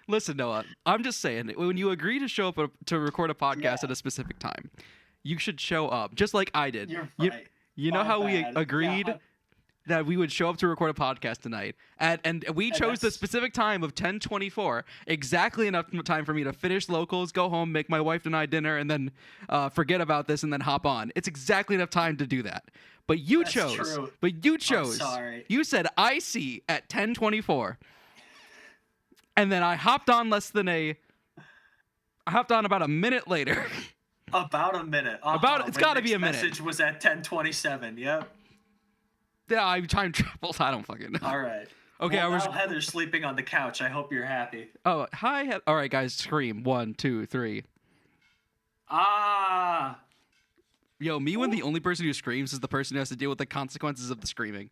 Listen, Noah, I'm just saying, when you agree to show up to record a podcast at a specific time, you should show up, just like I did. You're You, right. you know My how we bad. agreed Yeah, that we would show up to record a podcast tonight, and we and chose the that's specific time of 10:24, exactly enough time for me to finish locals, go home, make my wife and I dinner, and then forget about this and then hop on. It's exactly enough time to do that. But you that's chose. true. But you I'm chose. sorry. You said IC at 10:24. And then I hopped on about a minute later. About a minute. It's got to be a minute. Message was at 10:27. Yep. Yeah, I time traveled. I don't fucking know. All right. Okay, well, I was. now Heather's sleeping on the couch. I hope you're happy. Oh, hi. All right, guys, scream. 1, 2, 3. Ah. Yo, me when the only person who screams is the person who has to deal with the consequences of the screaming.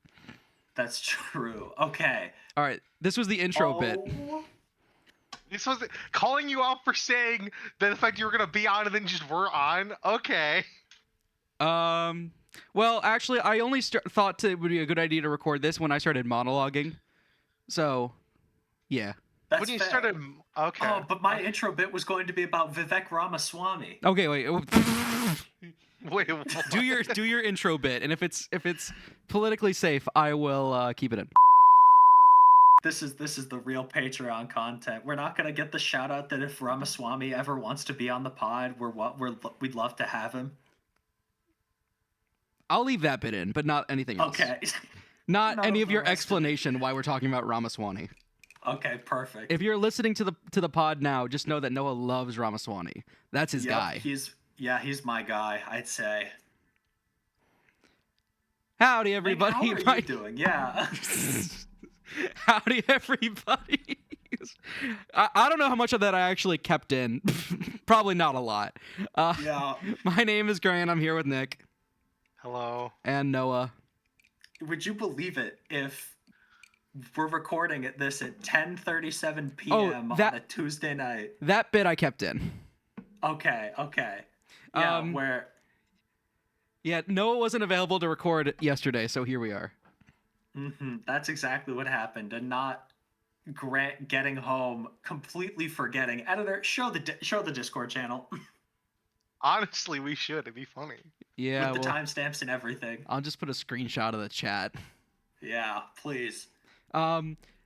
That's true. Okay. All right, this was the intro bit. This was calling you out for saying that the fact you were gonna be on and then just were on. Okay. Well, actually, I only thought it would be a good idea to record this when I started monologuing. So, yeah. That's When you fair. started, okay. Oh, but my intro bit was going to be about Vivek Ramaswamy. Okay, wait. Wait. What? do your intro bit, and if it's politically safe, I will keep it in. This is the real Patreon content. We're not gonna get the shout out that if Ramaswamy ever wants to be on the pod, we'd love to have him. I'll leave that bit in, but not anything else. Okay. Not None any of of the your rest of it. explanation why we're talking about Ramaswamy. Okay, perfect. If you're listening to the pod now, just know that Noah loves Ramaswamy. That's his Yep, guy. He's my guy, I'd say. Howdy, Like, everybody. how are you doing? Yeah. Howdy, everybody. I don't know how much of that I actually kept in. Probably not a lot. Yeah. My name is Grant. I'm here with Nick Hello. and Noah. Would you believe it if we're recording this at 10:37 p.m. on a Tuesday night? That bit I kept in. Okay. Yeah, Yeah, Noah wasn't available to record yesterday, so here we are. That's exactly what happened, and not Grant getting home, completely forgetting. Editor, show the Discord channel Honestly, we should. It'd be funny. Yeah, with the timestamps and everything. I'll just put a screenshot of the chat. Yeah, please.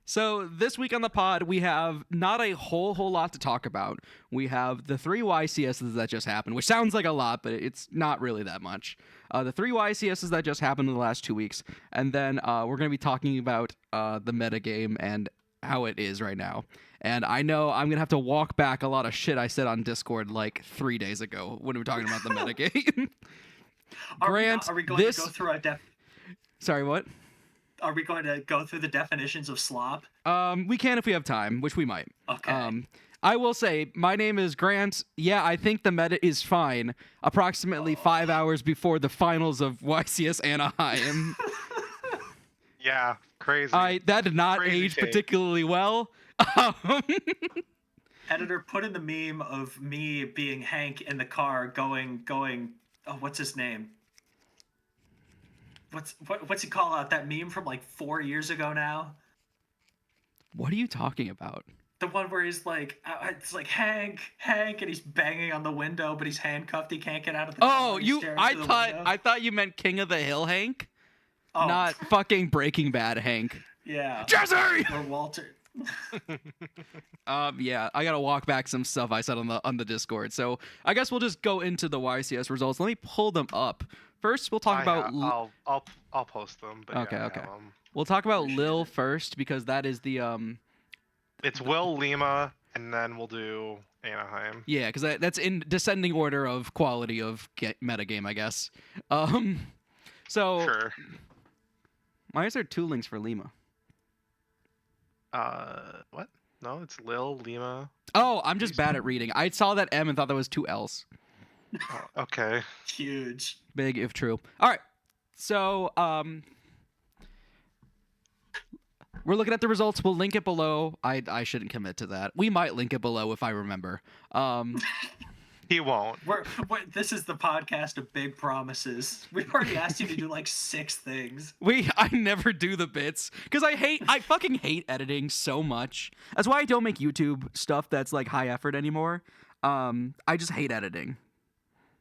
So this week on the pod, we have not a whole lot to talk about. We have the 3 YCSs that just happened, which sounds like a lot, but it's not really that much. The 3 YCSs that just happened in the last 2 weeks, and then we're going to be talking about the metagame and how it is right now. And I know I'm going to have to walk back a lot of shit I said on Discord like 3 days ago when we were talking about the metagame. Grant, are we going to go through Sorry, what? Are we going to go through the definitions of slop? We can if we have time, which we might. Okay. I will say, my name is Grant. Yeah, I think the meta is fine. Approximately 5 hours before the finals of YCS Anaheim. Yeah, crazy. That did not Crazy age take. particularly well. Editor, put in the meme of me being Hank in the car going. Oh, what's his name? What's he call out? That meme from like 4 years ago now. What are you talking about? The one where he's like, it's like Hank, and he's banging on the window, but he's handcuffed. He can't get out of the car. Oh, He's staring through the window. I thought you meant King of the Hill Hank, Oh, not fucking Breaking Bad Hank. yeah. Jesse! Or Walter. Yeah, I gotta walk back some stuff I said on the Discord. So I guess we'll just go into the YCS results. Let me pull them up. First, we'll talk about. I'll post them. But Okay, yeah, okay. yeah, We'll talk about Appreciate Lil it. first because that is the it's Will Lima, and then we'll do Anaheim. yeah, because that's in descending order of quality of metagame, I guess. So Sure. why is there 2 links for Lima? What? No, it's Lil Lima. Oh, I'm just bad at reading. I saw that M and thought that was 2 L's. Oh, okay. Huge. Big if true. All right. So, we're looking at the results. We'll link it below. I shouldn't commit to that. We might link it below if I remember. He won't. This is the podcast of big promises. We've already asked you to do like 6 things. I never do the bits because I fucking hate editing so much. That's why I don't make YouTube stuff that's like high effort anymore. I just hate editing.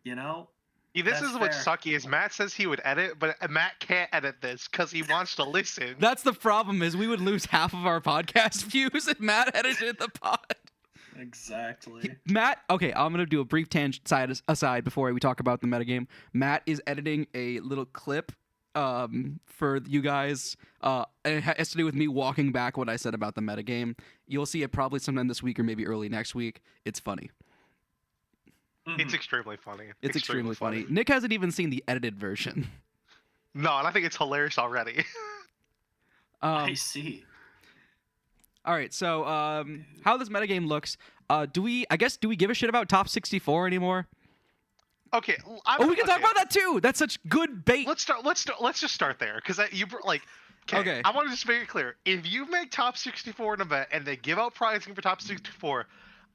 You know? Yeah, this That's is what's fair. sucky is Matt says he would edit, but Matt can't edit this because he wants to listen. That's the problem is we would lose half of our podcast views if Matt edited the pod. Exactly. Matt, okay, I'm going to do a brief tangent aside before we talk about the metagame. Matt is editing a little clip for you guys. And it has to do with me walking back what I said about the metagame. You'll see it probably sometime this week or maybe early next week. It's funny. It's extremely funny. It's extremely funny. Nick hasn't even seen the edited version. No, and I think it's hilarious already. I see. All right, so how this metagame looks, do we give a shit about top 64 anymore? Okay. We can talk about that too. That's such good bait. Let's just start there because Okay. I want to just make it clear. If you make top 64 in an event and they give out prizing for top 64,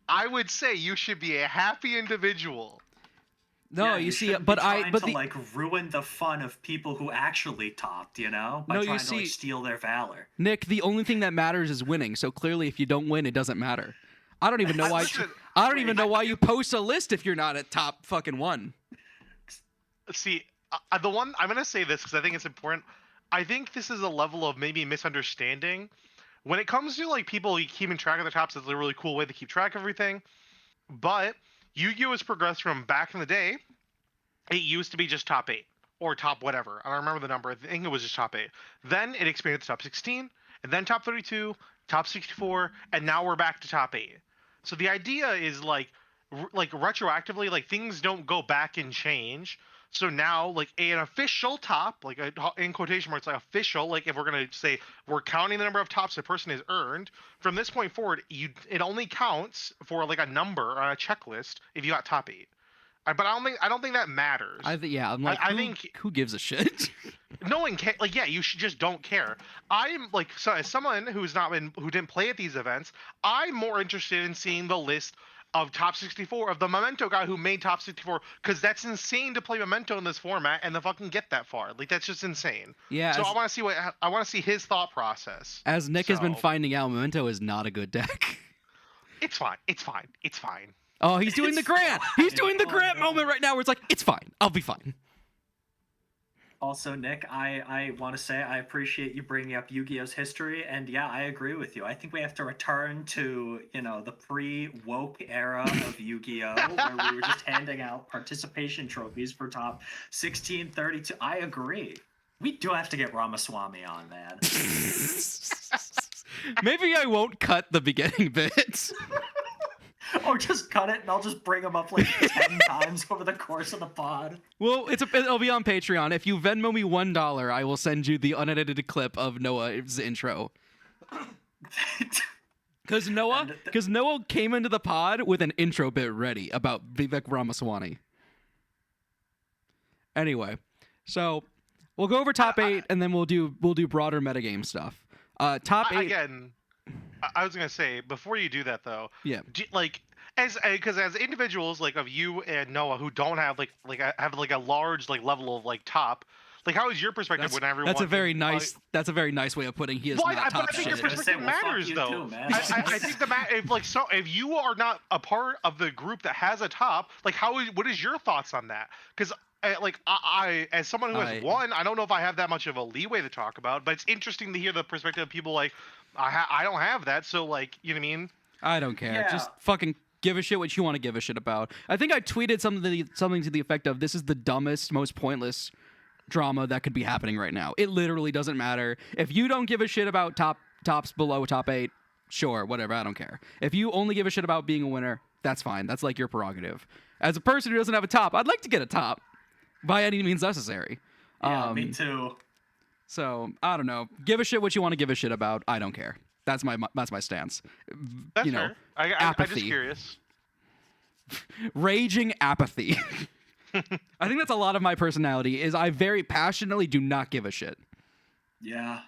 I would say you should be a happy individual. No, Yeah, you see, shouldn't but be trying to the like ruin the fun of people who actually topped, you know, by No, you trying to see- like steal their valor. Nick, the only thing that matters is winning. So clearly, if you don't win, it doesn't matter. I don't even know why. Listen, I don't even know why you post a list if you're not at top fucking 1. See, the one I'm gonna say this because I think it's important. I think this is a level of maybe misunderstanding when it comes to like people keeping track of the tops. It's a really cool way to keep track of everything, but Yu-Gi-Oh has progressed from back in the day. It used to be just top 8 or top whatever. I don't remember the number. I think it was just top 8. Then it expanded to top 16, and then top 32, top 64, and now we're back to top 8. So the idea is like retroactively, like things don't go back and change. So now, like an official top, like in quotation marks, like official, like if we're gonna say we're counting the number of tops a person has earned, from this point forward, it only counts for like a number on a checklist if you got top 8. But I don't think that matters. I'm like, I think who gives a shit? no one can. Like, yeah, you should just don't care. I'm like, so as someone who didn't play at these events, I'm more interested in seeing the list of top 64 of the Memento guy who made top 64 because that's insane to play Memento in this format and to fucking get that far. Like, that's just insane. Yeah. So I want to see his thought process. As Nick has been So- finding out, Memento is not a good deck. It's fine. It's fine. It's fine. Oh, he's doing the It's grant. fine. He's doing the Oh, grant no. moment right now where it's like, it's fine. I'll be fine. Also, Nick, I want to say I appreciate you bringing up Yu-Gi-Oh's history, and yeah, I agree with you. I think we have to return to, you know, the pre-woke era of Yu-Gi-Oh, where we were just handing out participation trophies for top 16, 32. I agree. We do have to get Ramaswamy on, man. Maybe I won't cut the beginning bits. Or just cut it, and I'll just bring him up like 10 times over the course of the pod. Well, it'll be on Patreon. If you Venmo me $1, I will send you the unedited clip of Noah's intro. Because Noah came into the pod with an intro bit ready about Vivek Ramaswamy. Anyway, so we'll go over top 8, and then we'll do broader metagame stuff. Top 8 again. I was gonna say before you do that though. Yeah. Like because as individuals like of you and Noah who don't have have a large like level of like top. Like, how is your perspective when everyone? That's a very nice. That's a very nice way of putting. He is Well, not top but I think shit. your perspective Well, fuck matters, you though. too, man. I think if you are not a part of the group that has a top, like what is your thoughts on that? Because I as someone who has one, I don't know if I have that much of a leeway to talk about, but it's interesting to hear the perspective of people like I don't have that, so like you know what I mean. I don't care. Yeah. Just fucking give a shit what you want to give a shit about. I think I tweeted something to the effect of, "This is the dumbest, most pointless drama that could be happening right now. It literally doesn't matter. If you don't give a shit about tops below top 8, sure, whatever, I don't care. If you only give a shit about being a winner, that's fine. That's like your prerogative. As a person who doesn't have a top, I'd like to get a top by any means necessary. Yeah, me too. So I don't know. Give a shit what you want to give a shit about. I don't care. That's my stance. That's you know, fair. I'm apathy. just curious. Raging apathy. I think that's a lot of my personality. Is I very passionately do not give a shit. Yeah.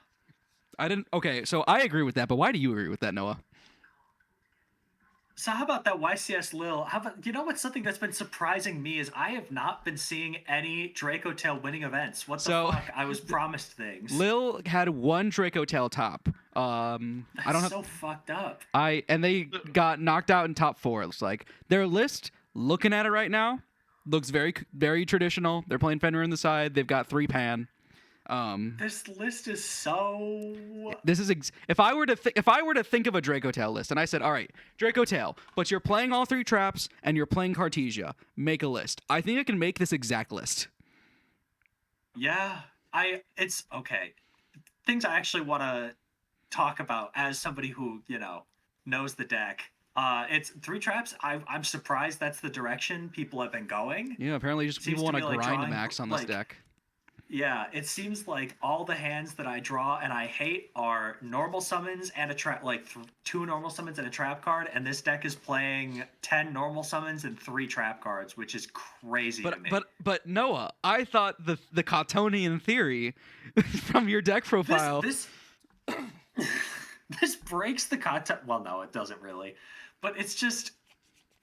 Okay, so I agree with that, but why do you agree with that, Noah? So how about that YCS Lil? How about, you know what's something that's been surprising me is I have not been seeing any Draco Tail winning events. What the So- fuck? I was promised things. Lil had one Draco Tail top. I That's don't have. so fucked up. And they got knocked out in top 4. It looks like their list. Looking at it right now, looks very traditional. They're playing Fenrir in the side. They've got 3 pan. This list is so. This is if I were to think of a Draco Tail list, and I said, all right, Draco Tail, but you're playing all 3 traps and you're playing Cartesia. Make a list. I think I can make this exact list. Yeah, it's okay. Things I actually want to talk about as somebody who, knows the deck. It's 3 traps. I'm surprised that's the direction people have been going. Yeah, apparently just Seems people want to to be, like, grind drawing, max on this like, deck. Yeah, it seems like all the hands that I draw and I hate are normal summons and a trap, like 2 normal summons and a trap card, and this deck is playing 10 normal summons and 3 trap cards, which is crazy to me. But Noah, I thought the Cottonian theory from your deck profile. This this breaks the content. Well, no, it doesn't really, but it's just.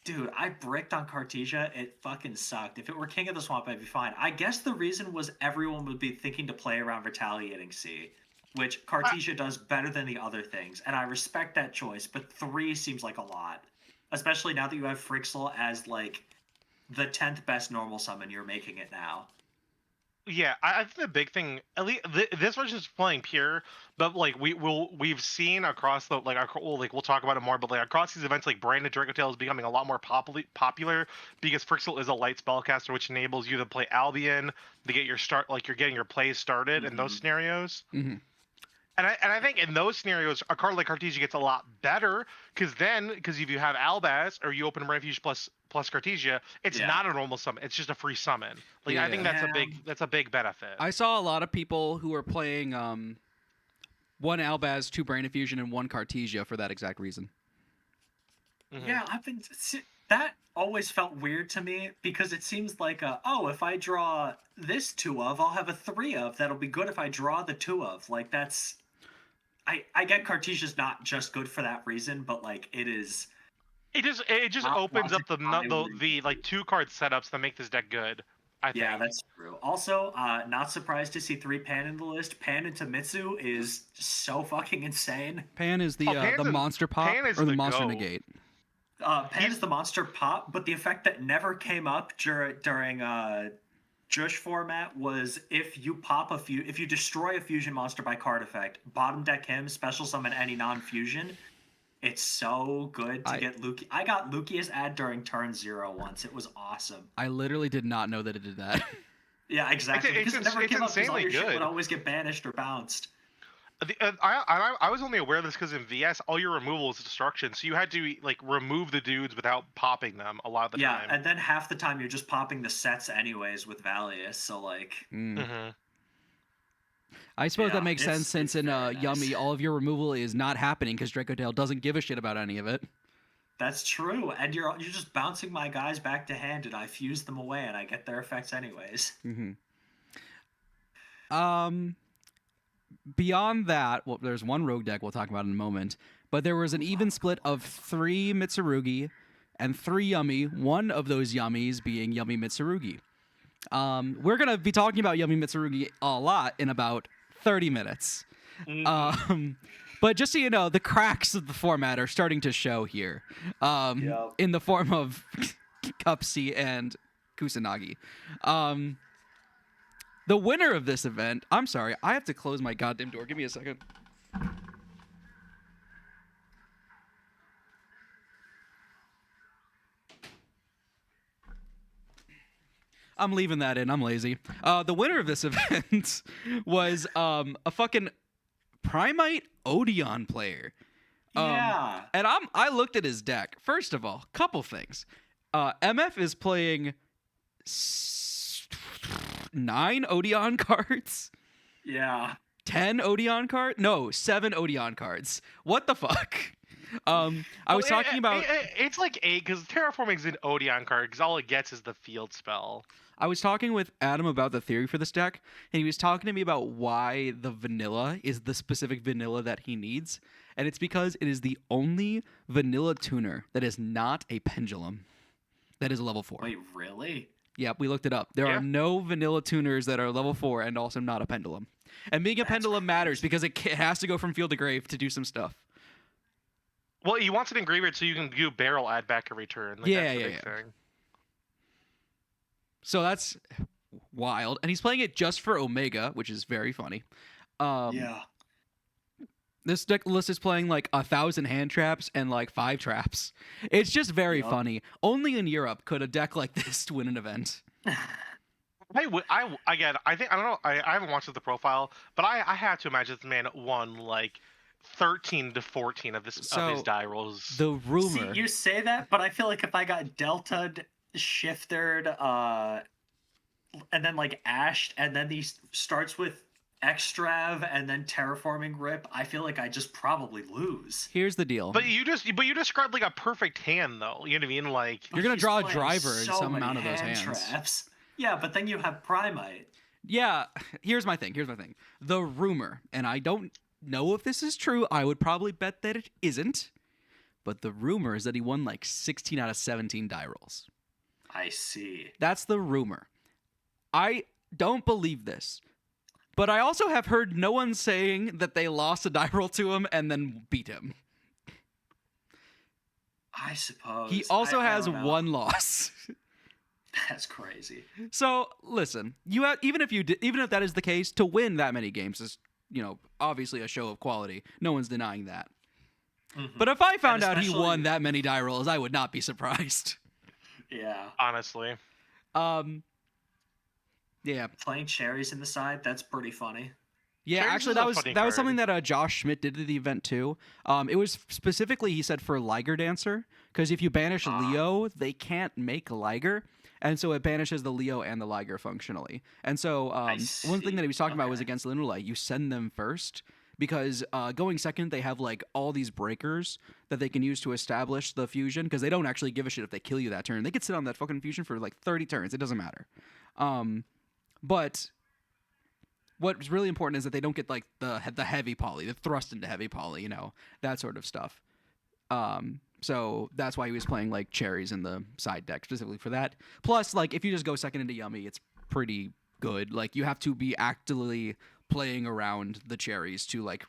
Dude, I bricked on Cartesia. It fucking sucked. If it were King of the Swamp, I'd be fine. I guess the reason was everyone would be thinking to play around Retaliating Sea, which Cartesia does better than the other things, and I respect that choice, but 3 seems like a lot. Especially now that you have Frixel as, like, the 10th best normal summon, you're making it now. Yeah, I think the big thing, at least this was just playing pure, but like we've seen across the we'll talk about it more, but like across these events, like Branded Draco Tail is becoming a lot more popular because Frixel is a light spellcaster, which enables you to play Albion to get your start, like you're getting your plays started in those scenarios. Mm-hmm. And I think in those scenarios, a card like Cartesia gets a lot better because if you have Albaz or you open Refuge plus Cartesia, it's not a normal summon. It's just a free summon. Like I think that's a big benefit. I saw a lot of people who were playing 1 Albaz, 2 Brain Infusion, and 1 Cartesia for that exact reason. Mm-hmm. Yeah, that always felt weird to me because it seems like if I draw this 2 of, I'll have a 3 of. That'll be good if I draw the 2 of. Like that's. I get Cartesia's not just good for that reason, but like it is. It just opens up the like 2 card setups that make this deck good. I think. Yeah, that's true. Also, not surprised to see 3 Pan in the list. Pan into Mitsu is so fucking insane. Pan is the monster pop or the monster negate. Pan is the monster pop, but the effect that never came up during Jush format was if you destroy a fusion monster by card effect, bottom deck him, special summon any non-fusion. It's so good to get Luki. I got Lucius add during turn 0 once. It was awesome. I literally did not know that it did that. Yeah, exactly. Because it never came up because all your shit would always get banished or bounced. I was only aware of this because in VS, all your removal is destruction, so you had to like remove the dudes without popping them a lot of the time. Yeah, and then half the time you're just popping the sets anyways with Valius, so like... I suppose that makes sense since in Yummy, all of your removal is not happening because Draco Tail doesn't give a shit about any of it. That's true, and you're just bouncing my guys back to hand, and I fuse them away, and I get their effects anyways. Beyond that, well, there's 1 rogue deck we'll talk about in a moment, but there was an even split of 3 Mitsurugi and 3 Yummy, one of those Yummies being Yummy Mitsurugi. We're going to be talking about Yummy Mitsurugi a lot in about 30 minutes. But just so you know, the cracks of the format are starting to show here in the form of Cupsy and Kusanagi. The winner of this event, I'm sorry, I have to close my goddamn door. Give me a second. I'm leaving that in. I'm lazy. The winner of this event was a fucking Primite Odeon player. Yeah. And I looked at his deck. First of all, couple things. MF is playing 9 Odeon cards. Yeah. 10 Odeon cards? No, 7 Odeon cards. What the fuck? I was talking about. It's like 8 because terraforming's an Odeon card because all it gets is the field spell. I was talking with Adam about the theory for this deck, and he was talking to me about why the vanilla is the specific vanilla that he needs, and it's because it is the only vanilla tuner that is not a pendulum. That is level 4. Wait, really? Yep, we looked it up. There are no vanilla tuners that are level 4 and also not a pendulum. And being a pendulum matters because it has to go from field to grave to do some stuff. Well, he wants it in graveyard so you can do barrel add back every turn. Like, that's the big thing. So that's wild. And he's playing it just for Omega, which is very funny. Yeah. This deck list is playing like 1,000 hand traps and like 5 traps. It's just very funny. Only in Europe could a deck like this win an event. I think I don't know. I haven't watched the profile, but I have to imagine this man won like 13 to 14 of his die rolls. The rumor. See, you say that, but I feel like if I got delta'd, shifted, and then like ashed, and then he starts with Extrav and then terraforming rip, I feel like I just probably lose. Here's the deal. But you described like a perfect hand though. You know what I mean? Like you're gonna draw a driver in some amount of those hands. Traps. Yeah, but then you have Primite. Yeah, here's my thing. The rumor, and I don't know if this is true. I would probably bet that it isn't. But the rumor is that he won like 16 out of 17 die rolls. I see. That's the rumor. I don't believe this. But I also have heard no one saying that they lost a die roll to him and then beat him. I suppose. He also has one loss. That's crazy. So listen, you have, even if that is the case, to win that many games is, obviously a show of quality. No one's denying that. Mm-hmm. But if I found out he won that many die rolls, I would not be surprised. Yeah. Honestly. Yeah. Playing cherries in the side, that's pretty funny. Yeah, cherries actually that was something that Josh Schmidt did at the event too. It was specifically, he said, for Liger Dancer, because if you banish Leo, they can't make Liger. And so it banishes the Leo and the Liger functionally. And so one thing that he was talking about was against Linulite, you send them first because going second, they have like all these breakers that they can use to establish the fusion because they don't actually give a shit if they kill you that turn. They could sit on that fucking fusion for like 30 turns. It doesn't matter. But what's really important is that they don't get like the heavy poly, the thrust into heavy poly, that sort of stuff. So that's why he was playing like cherries in the side deck specifically for that. Plus, like if you just go second into Yummy, it's pretty good. Like you have to be actively playing around the cherries to like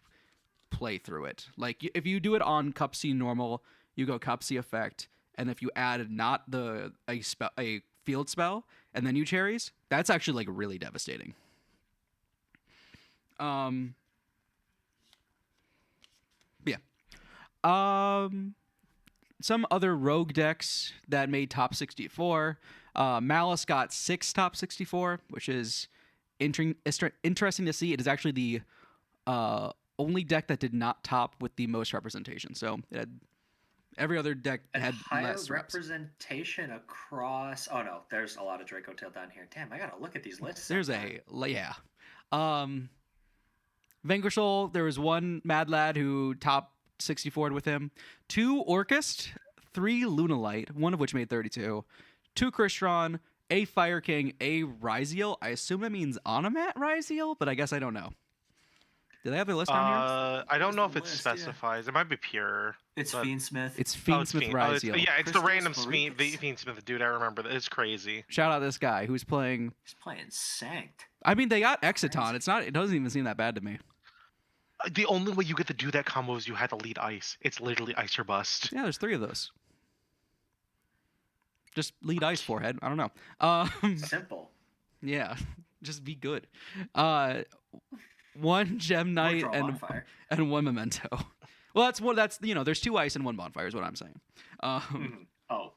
play through it. Like if you do it on Cup C normal, you go Cup C effect, and if you add not a field spell and then you cherries, that's actually like really devastating. Some other rogue decks that made top 64. Malice got 6 top 64, which is interesting to see. It is actually the only deck that did not top with the most representation. So it had, every other deck had higher less representation across. Oh no, there's a lot of Draco Tail down here. Damn, I gotta look at these lists. There's Vanquishal, there was one Mad Lad who top 64'd with him, 2 Orcust, 3 Lunalite, one of which made 32, 2 Crystron, a Fire King, a Ryziel. I assume that means Onomat Ryziel, but I guess I don't know. Do they have the list down here? I don't know if it specifies. It might be pure. It's Fiendsmith. It's Fiendsmith Ryziel. It's the random Fiendsmith dude. I remember that. It's crazy. Shout out this guy who's playing. He's playing Sanct. I mean, they got Exiton. It doesn't even seem that bad to me. The only way you get to do that combo is you had to lead ice. It's literally ice or bust. Yeah, there's 3 of those. Just lead ice, forehead. I don't know. Simple. Yeah, just be good. 1 Gem Knight and 1 Memento. Well, that's there's 2 ice and 1 bonfire is what I'm saying. Oh,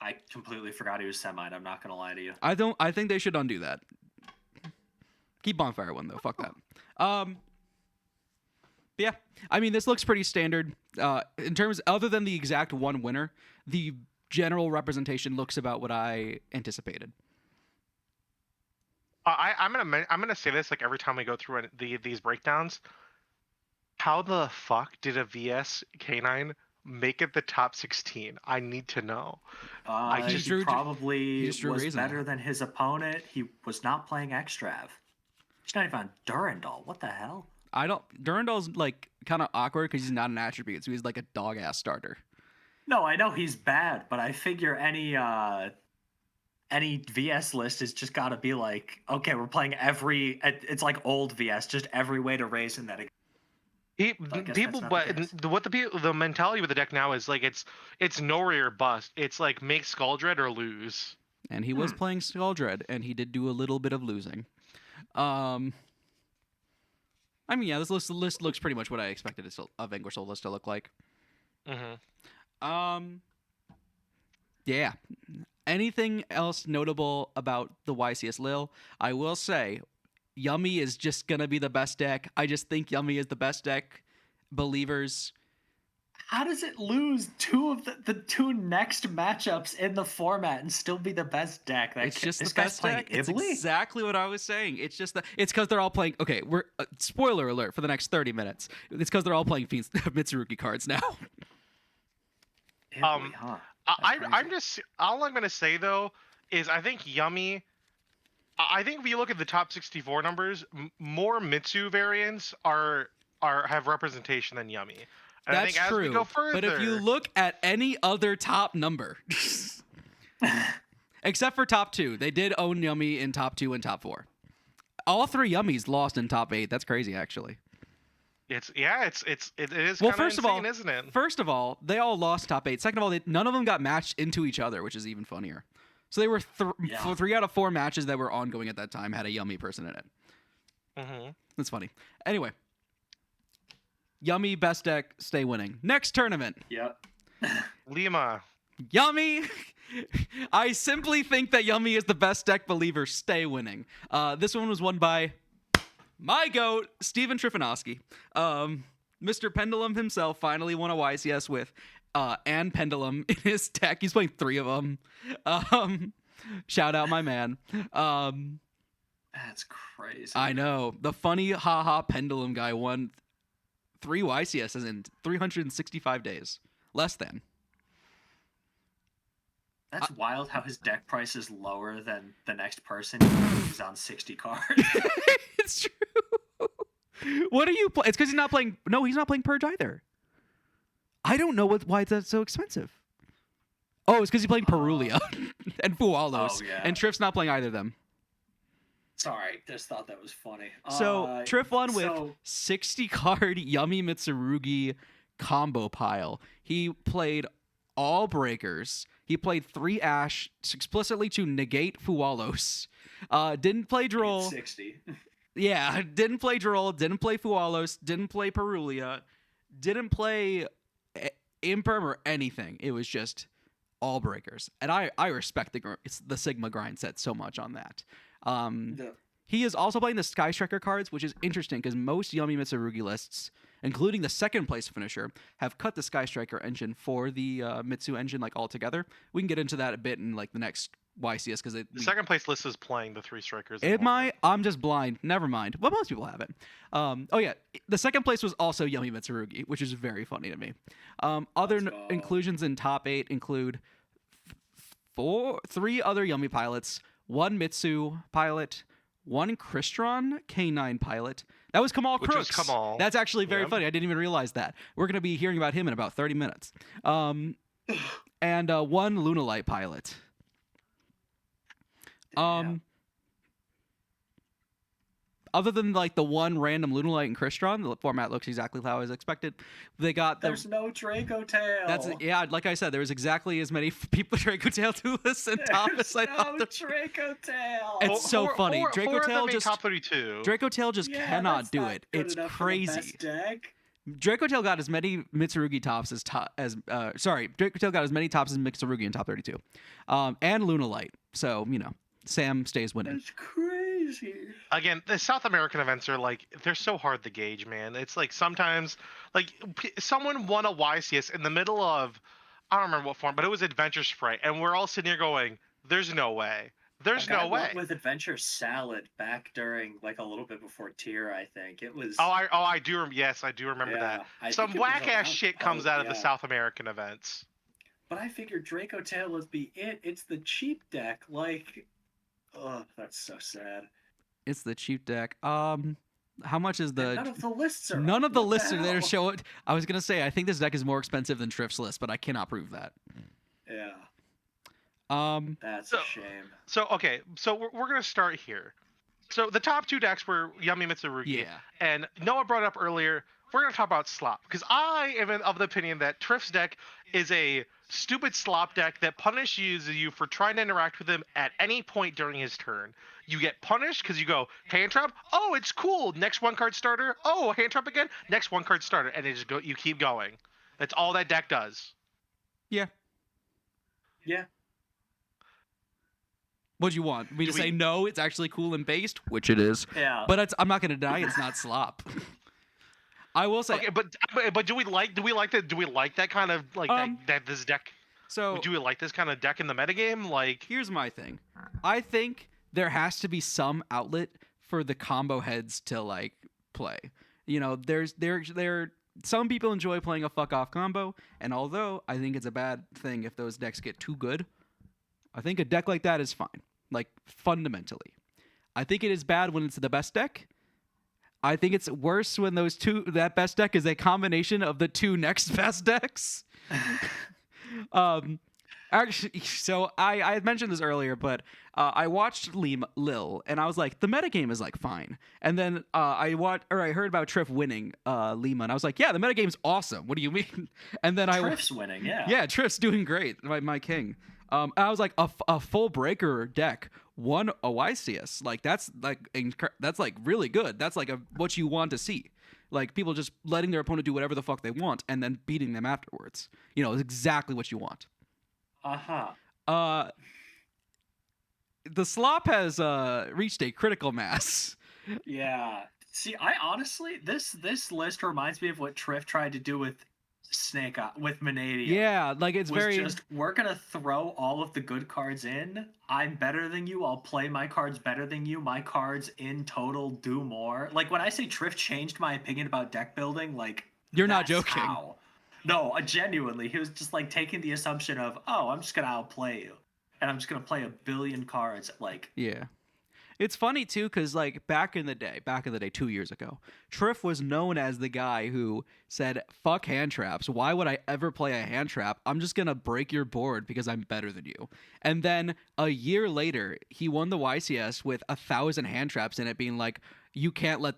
I completely forgot he was Semite. I'm not gonna lie to you. I think they should undo that. Keep bonfire 1 though. Fuck that. Yeah, I mean, this looks pretty standard. In terms, other than the exact 1 winner, the general representation looks about what I anticipated. I'm gonna say this like every time we go through these breakdowns. How the fuck did a VS K9 make it the top 16? I need to know. I He just drew- probably he just drew was Raisin. better than his opponent. He was not playing Extrav. He's not even on Durandal. What the hell? Durandal's like kind of awkward because he's not an attribute, so he's like a dog ass starter. No, I know he's bad, but I figure any VS list has just got to be like, okay, we're playing every. It's like old VS, just every way to raise in that. I guess People, that's not but the case. what the mentality with the deck now is like it's nowhere or bust. It's like make Skuldred or lose. And he was playing Skuldred, and he did do a little bit of losing. I mean, yeah, this list looks pretty much what I expected a Vanquish Soul list to look like. Mm-hmm. Yeah. Anything else notable about the YCS Lil? I will say, Yummy is just gonna be the best deck. I just think Yummy is the best deck. Believers. How does it lose two of the two next matchups in the format and still be the best deck? It's just this the guy's best playing deck. It's Ibli? exactly what I was saying. It's just it's because they're all playing. Okay, we're spoiler alert for the next 30 minutes. It's because they're all playing Mitsurugi cards now. Ibli, huh? I'm just all I'm gonna say though is I think Yummy. I think if you look at the top 64 numbers, more Mitsu variants have representation than Yummy. And I That's think as true. we go further, But if you look at any other top number, except for top 2, they did own Yummy in top 2 and top 4. All 3 Yummies lost in top 8. That's crazy, actually. it is Well, kind of first of all, insane, isn't it? First of all, they all lost top 8. Second of all, none of them got matched into each other, which is even funnier. So they were 3 out of 4 matches that were ongoing at that time had a Yummy person in it. Mm-hmm. That's funny. Anyway, Yummy best deck, stay winning. Next tournament. Yep. Lima. Yummy. I simply think that Yummy is the best deck. Believer, stay winning. This one was won by my goat, Steven Trifanowski. Mr. Pendulum himself finally won a YCS with and Pendulum in his deck. He's playing 3 of them. Shout out my man. That's crazy. I know. The funny haha Pendulum guy won 3 YCSs in 365 days. Less than. That's wild how his deck price is lower than the next person who's on 60 cards. It's true. What are you playing? It's because he's not playing. No, he's not playing Purge either. I don't know why that's so expensive. Oh, it's because he's playing Perulia and Fualos. Oh, yeah. And Triff's not playing either of them. Sorry, just thought that was funny. So Triff won with so- 60 card Yummy Mitsurugi combo pile. He played all breakers. He played 3 Ash explicitly to negate Fualos. Didn't play Droll. 60. Yeah, didn't play Droll. Didn't play Fualos. Didn't play Perulia. Didn't play Imperm or anything. It was just all breakers. And I respect the Sigma grind set so much on that. He is also playing the Sky Striker cards, which is interesting because most Yummy Mitsurugi lists, including the second place finisher, have cut the Sky Striker engine for the Mitsu engine like altogether. We can get into that a bit in like the next YCS because The second place list is playing the 3 strikers. I'm just blind. Never mind. Well, most people have it. Oh yeah, the second place was also Yummy Mitsurugi, which is very funny to me. Other inclusions in top 8 include 3 other Yummy pilots, 1 Mitsu pilot, 1 Crystron K9 pilot. That was Kamal Which was Crooks. Kamal. That's actually very Yep. funny. I didn't even realize that. We're going to be hearing about him in about 30 minutes. And 1 Lunalite pilot. Other than like the 1 random Lunalite and Crystron, the format looks exactly how I was expected. They got There's no Draco Tail. Like I said, there was exactly as many people Draco Tail to listen top as I thought. No Draco Tail. It's so funny. Draco Tail just top 32. Draco Tail just cannot that's do not it. good It's enough for the crazy. best deck. Draco Tail got as many Mitsurugi tops as Draco Tail got as many tops as Mitsurugi in top 32, and Lunalite. So Sam stays winning. That's crazy. Again, the South American events are like they're so hard to gauge, man. It's like sometimes like someone won a YCS in the middle of I don't remember what form, but it was Adventure Sprite, and we're all sitting here going, "There's no way." There's Like, I no way. went with Adventure Salad back during like a little bit before tier. I think it was. I do. Yes, I do remember Yeah, that. I Some think it was whack ass around shit comes both. out of the Yeah, South American events. but I figured Draco Tail would be it. It's the cheap deck. Like, oh, that's so sad. It's the cheap deck. How much is And the? none of the lists are None up. of the What lists are there to hell? show it. I was gonna say I think this deck is more expensive than Triff's list, but I cannot prove that. Yeah, that's So a shame. okay, so we're gonna start here. So the top two decks were Yummy Mitsurugi, Yeah. and Noah brought up earlier. We're gonna talk about Slop because I am of the opinion that Triff's deck is a stupid Slop deck that punishes you for trying to interact with him at any point during his turn. You get punished because you go hand trap. Oh, it's cool. Next one card starter. Oh, hand trap again. Next one card starter, and it just go. You keep going. That's all that deck does. Yeah. Yeah, What do you want? Me to Do say we- no? It's actually cool and based, which it is. yeah. But I'm not gonna deny it's not slop. I will say. Okay, but do we like that kind of like that this deck? So Do we like this kind of deck in the metagame? Like, here's my thing. I think there has to be some outlet for the combo heads to like play. You know, there some people enjoy playing a fuck off combo, and although I think it's a bad thing if those decks get too good, I think a deck like that is fine. Like fundamentally. I think it is bad when it's the best deck. I think it's worse when that best deck is a combination of the two next best decks. Actually, so I had mentioned this earlier, but I watched Lil, and I was like, the metagame is like fine. And then I heard about Triff winning Lima, and I was like, yeah, the metagame's awesome. What do you mean? And then Triff's winning. Yeah. yeah, Triff's doing great. My king. I was like, a full breaker deck won a YCS. Like that's like really good. That's like what you want to see. Like people just letting their opponent do whatever the fuck they want and then beating them afterwards. You know, is exactly what you want. Uh-huh. The Slop has reached a critical mass. Yeah. See, I honestly, this list reminds me of what Triff tried to do with with Manadia. Yeah, like it's was very just, we're gonna throw all of the good cards in. I'm better than you. I'll play my cards better than you. My cards in total do more. Like when I say Triff changed my opinion about deck building, like You're not that's joking. how. No, genuinely, he was just like taking the assumption of, oh, I'm just gonna outplay you, and I'm just gonna play a billion cards. Like, yeah. It's funny too, because like back in the day, 2 years ago, Triff was known as the guy who said, "Fuck hand traps. Why would I ever play a hand trap? I'm just gonna break your board because I'm better than you." And then a year later, he won the YCS with 1,000 hand traps in it, being like, "You can't let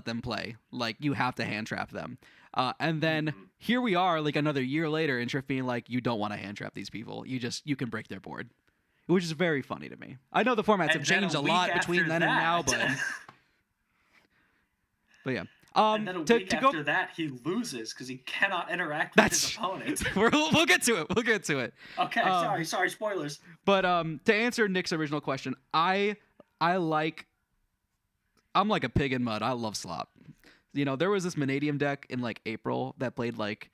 them play. Like you have to hand trap them." And then here we are, like another year later, and Triff being like, "You don't want to hand trap these people. You can break their board." Which is very funny to me. I know the formats have and then changed a week lot after between then and now, that- but yeah. and then a week to after go, that, he loses because he cannot interact with his opponent. we'll get to it. We'll get to it. Okay, sorry, spoilers. But to answer Nick's original question, I'm like a pig in mud. I love Slop. You know, there was this Manadium deck in like April that played like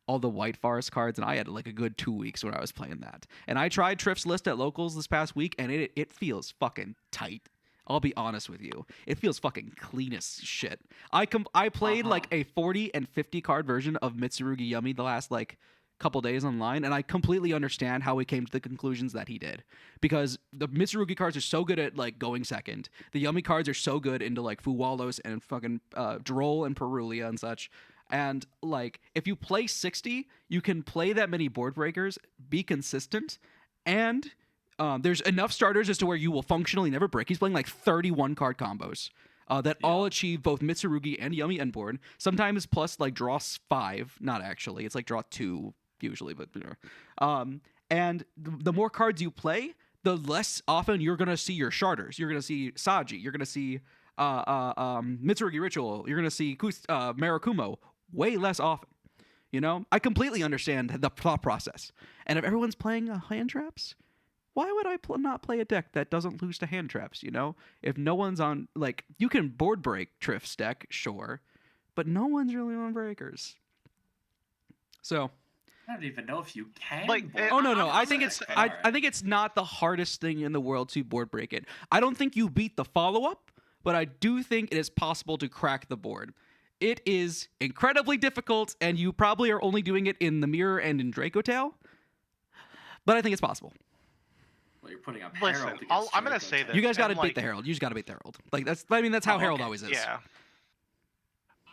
all the White Forest cards, and I had like a good 2 weeks when I was playing that. And I tried Triff's list at locals this past week, and it feels fucking tight. I'll be honest with you. It feels fucking clean as shit. I played like a 40 and 50 card version of Mitsurugi Yummy the last like couple days online, and I completely understand how he came to the conclusions that he did. Because the Mitsurugi cards are so good at like going second. The Yummy cards are so good into like Fuwalos and fucking Droll and Perulia and such. And like if you play 60, you can play that many board breakers, be consistent, and there's enough starters as to where you will functionally never break. He's playing like 31 card combos that all achieve both Mitsurugi and Yummy end board. Sometimes plus like draw 5, not actually. It's like draw 2 usually, but and the more cards you play, the less often you're gonna see your starters. You're gonna see Saji. You're gonna see Mitsurugi Ritual. You're gonna see Marakumo way less often. You know, I completely understand the thought process. And if everyone's playing hand traps, why would I not play a deck that doesn't lose to hand traps? You know, if no one's on, like, you can board break Triff's deck, sure, but no one's really on breakers. So, I don't even know if you can. Like, board Oh no, break no. I this think it's card. I think it's not the hardest thing in the world to board break it. I don't think you beat the follow up, but I do think it is possible to crack the board. It is incredibly difficult, and you probably are only doing it in the mirror and in Draco Tail. But I think it's possible. Well, you're putting up Listen, Herald against I'm gonna Draco say Tail. this. You guys got to and, beat like, the Herald. You just got to beat the Herald. Like that's how Herald okay. always is. Yeah.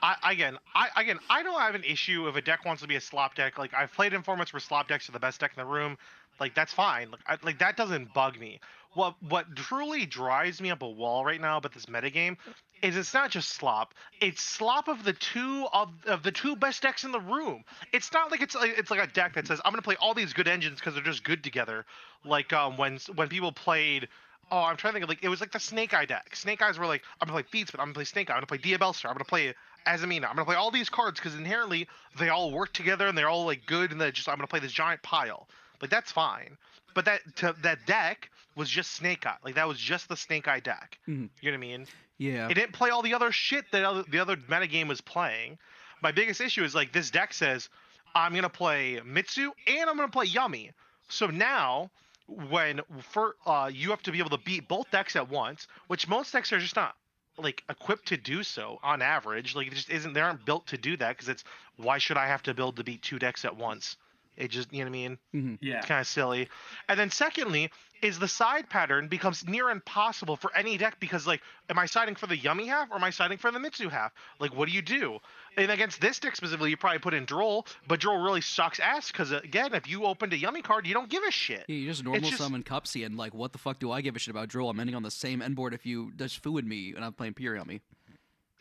I don't have an issue if a deck wants to be a slop deck. Like, I've played in formats where slop decks are the best deck in the room. Like, that's fine. Like that doesn't bug me. What truly drives me up a wall right now about this metagame is it's not just slop. It's slop of the two best decks in the room. It's not like it's like a deck that says I'm gonna play all these good engines because they're just good together. Like when people played. Oh, I'm trying to think of, like, it was like the Snake Eye deck. Snake Eyes were like, I'm gonna play Feats, but I'm gonna play Snake Eye. I'm gonna play Diabellstar. I'm gonna play Azamina. I'm gonna play all these cards because inherently they all work together and they're all like good. And I'm gonna play this giant pile. Like, that's fine. But that deck was just Snake Eye. Like, that was just the Snake Eye deck. Mhm. You know what I mean? Yeah. It didn't play all the other shit that the other metagame was playing. My biggest issue is, like, this deck says I'm gonna play Mitsu and I'm gonna play Yummy. So now you have to be able to beat both decks at once, which most decks are just not like equipped to do so on average. Like, it just isn't. They aren't built to do that because it's why should I have to build to beat two decks at once? It just, you know what I mean? Mm-hmm. Yeah. It's kind of silly. And then secondly, is the side pattern becomes near impossible for any deck because, like, am I siding for the Yummy half or am I siding for the Mitsu half? Like, what do you do? And against this deck specifically, you probably put in Droll, but Droll really sucks ass because, again, if you opened a Yummy card, you don't give a shit. Yeah, you just normal summon Cupsy and like, what the fuck do I give a shit about Droll? I'm ending on the same end board if you just fooed me and I'm playing pure Yummy.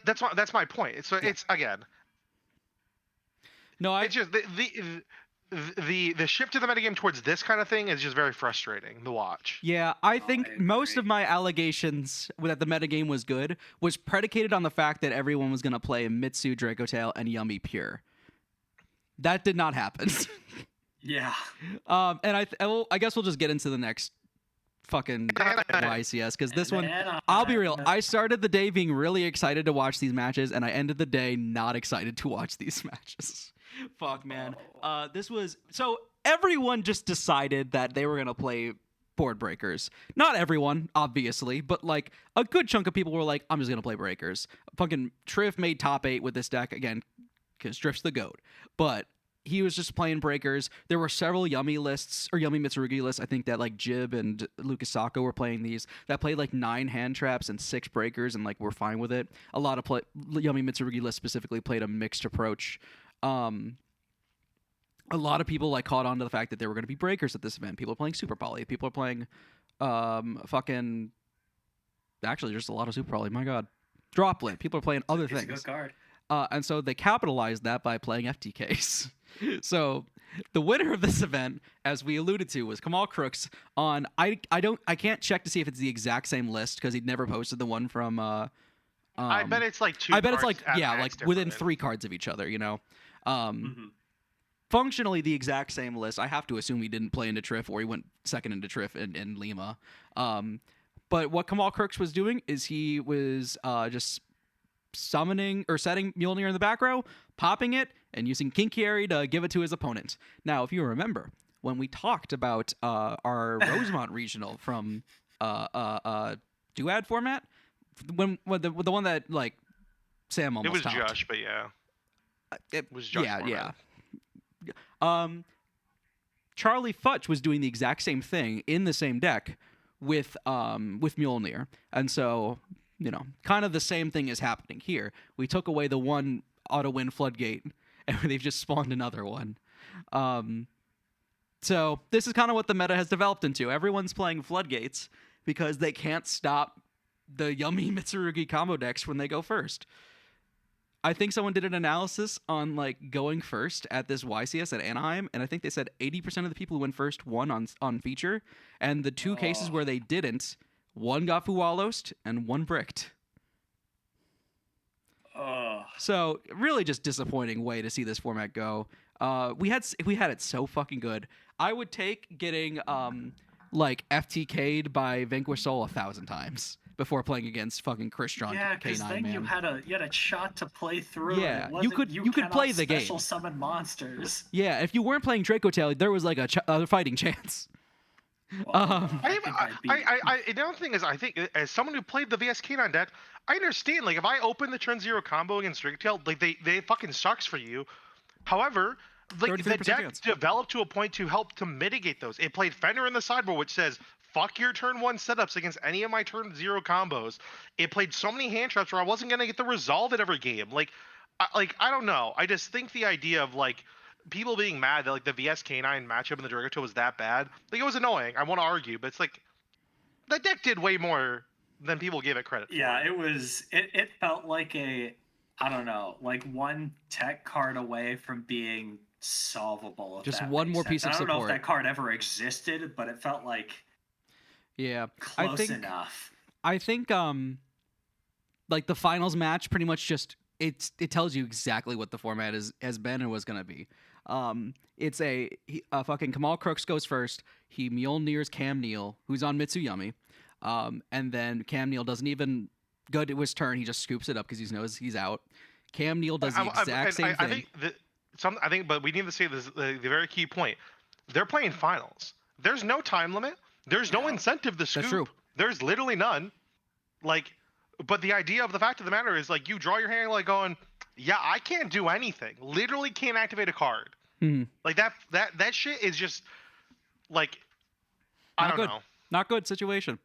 That's my point. So it's again. No, It's just the shift to the metagame towards this kind of thing is just very frustrating to watch. Yeah, I think I most agree. of my allegations that the metagame was good was predicated on the fact that everyone was going to play Mitsu, Draco Tail, and Yummy Pure. That did not happen. Yeah. And I guess we'll just get into the next fucking YCS because this one, I'll be real. I started the day being really excited to watch these matches, and I ended the day not excited to watch these matches. Fuck, man. This was so everyone just decided that they were gonna play board breakers. Not everyone, obviously, but like a good chunk of people were like, "I'm just gonna play breakers." Fucking Triff made top 8 with this deck again because Triff's the goat, but he was just playing breakers. There were several Yummy lists or Yummy Mitsurugi lists. I think that like Jib and Lucas Sacco were playing these that played like 9 hand traps and 6 breakers and like were fine with it. A lot of Yummy Mitsurugi lists specifically played a mixed approach. A lot of people like caught on to the fact that there were going to be breakers at this event. People are playing Super Poly. People are playing fucking actually there's a lot of Super Poly. My god. Droplet. People are playing other It's a things. good card. And so they capitalized that by playing FTKs. So the winner of this event, as we alluded to, was Kamal Crooks on I can't check to see if it's the exact same list because he'd never posted the one from I bet it's like 2 I bet it's cards like at yeah, max like within different. 3 cards of each other, you know. Mhm. Functionally the exact same list. I have to assume he didn't play into Triff or he went second into Triff in Lima. But what Kamal Crooks was doing is he was just summoning or setting Mjolnir in the back row, popping it, and using Kinkieri to give it to his opponent. Now, if you remember, when we talked about our Rosemont regional from Duad format, when the one that like Sam It almost was topped. Josh, but yeah. It was Josh yeah, format. yeah. Charlie Futch was doing the exact same thing in the same deck with Mjolnir, and so you know, kind of the same thing is happening here. We took away the one auto win floodgate, and they've just spawned another one. So this is kind of what the meta has developed into. Everyone's playing floodgates because they can't stop the Yummy Mitsurugi combo decks when they go first. I think someone did an analysis on like going first at this YCS at Anaheim, and I think they said 80% of the people who went first won on feature, and the 2 cases where they didn't, one got Fuwalost and one bricked. So really just disappointing way to see this format go. We had it so fucking good. I would take getting like FTK'd by Vanquish Soul 1,000 times. before playing against fucking Christian Yeah, because K9 then man. you had a shot to play through. Yeah, and it you wasn't, could cannot play the game. special summon monsters. Yeah, if you weren't playing Draco Tail, there was like a fighting chance. Well, I think The other thing is, I think as someone who played the VS Canine deck, I understand. Like, if I open the turn 0 combo against Dragtail, like they fucking sucks for you. However, like the 33% deck chance. developed to a point to help to mitigate those. It played Fender in the sideboard, which says fuck your turn 1 setups against any of my turn 0 combos. It played so many hand traps where I wasn't gonna get the resolve at every game. I don't know. I just think the idea of like people being mad that like the VS K9 matchup in the Dragato was that bad, like it was annoying. I want to argue, but it's like the deck did way more than people give it credit for. Yeah, it was. It felt like I don't know, like one tech card away from being solvable. If Just that one makes more sense. piece of I don't know support. if that card ever existed, but it felt like Yeah, close enough. I think like the finals match pretty much just it tells you exactly what the format has been and was gonna be. It's a fucking Kamal Crooks goes first. He Mjolnir's Cam Neal, who's on Mitsuyami, and then Cam Neal doesn't even go to his turn. He just scoops it up because he knows he's out. Cam Neal does the exact same thing. I think, but we need to say this the very key point. They're playing finals. There's no time limit. There's no incentive to scoop. That's true. There's literally none. Like, but the idea of the fact of the matter is like you draw your hand like going, yeah, I can't do anything. Literally can't activate a card. Mhm. Like that shit is just like I Not don't good. know. Not good situation.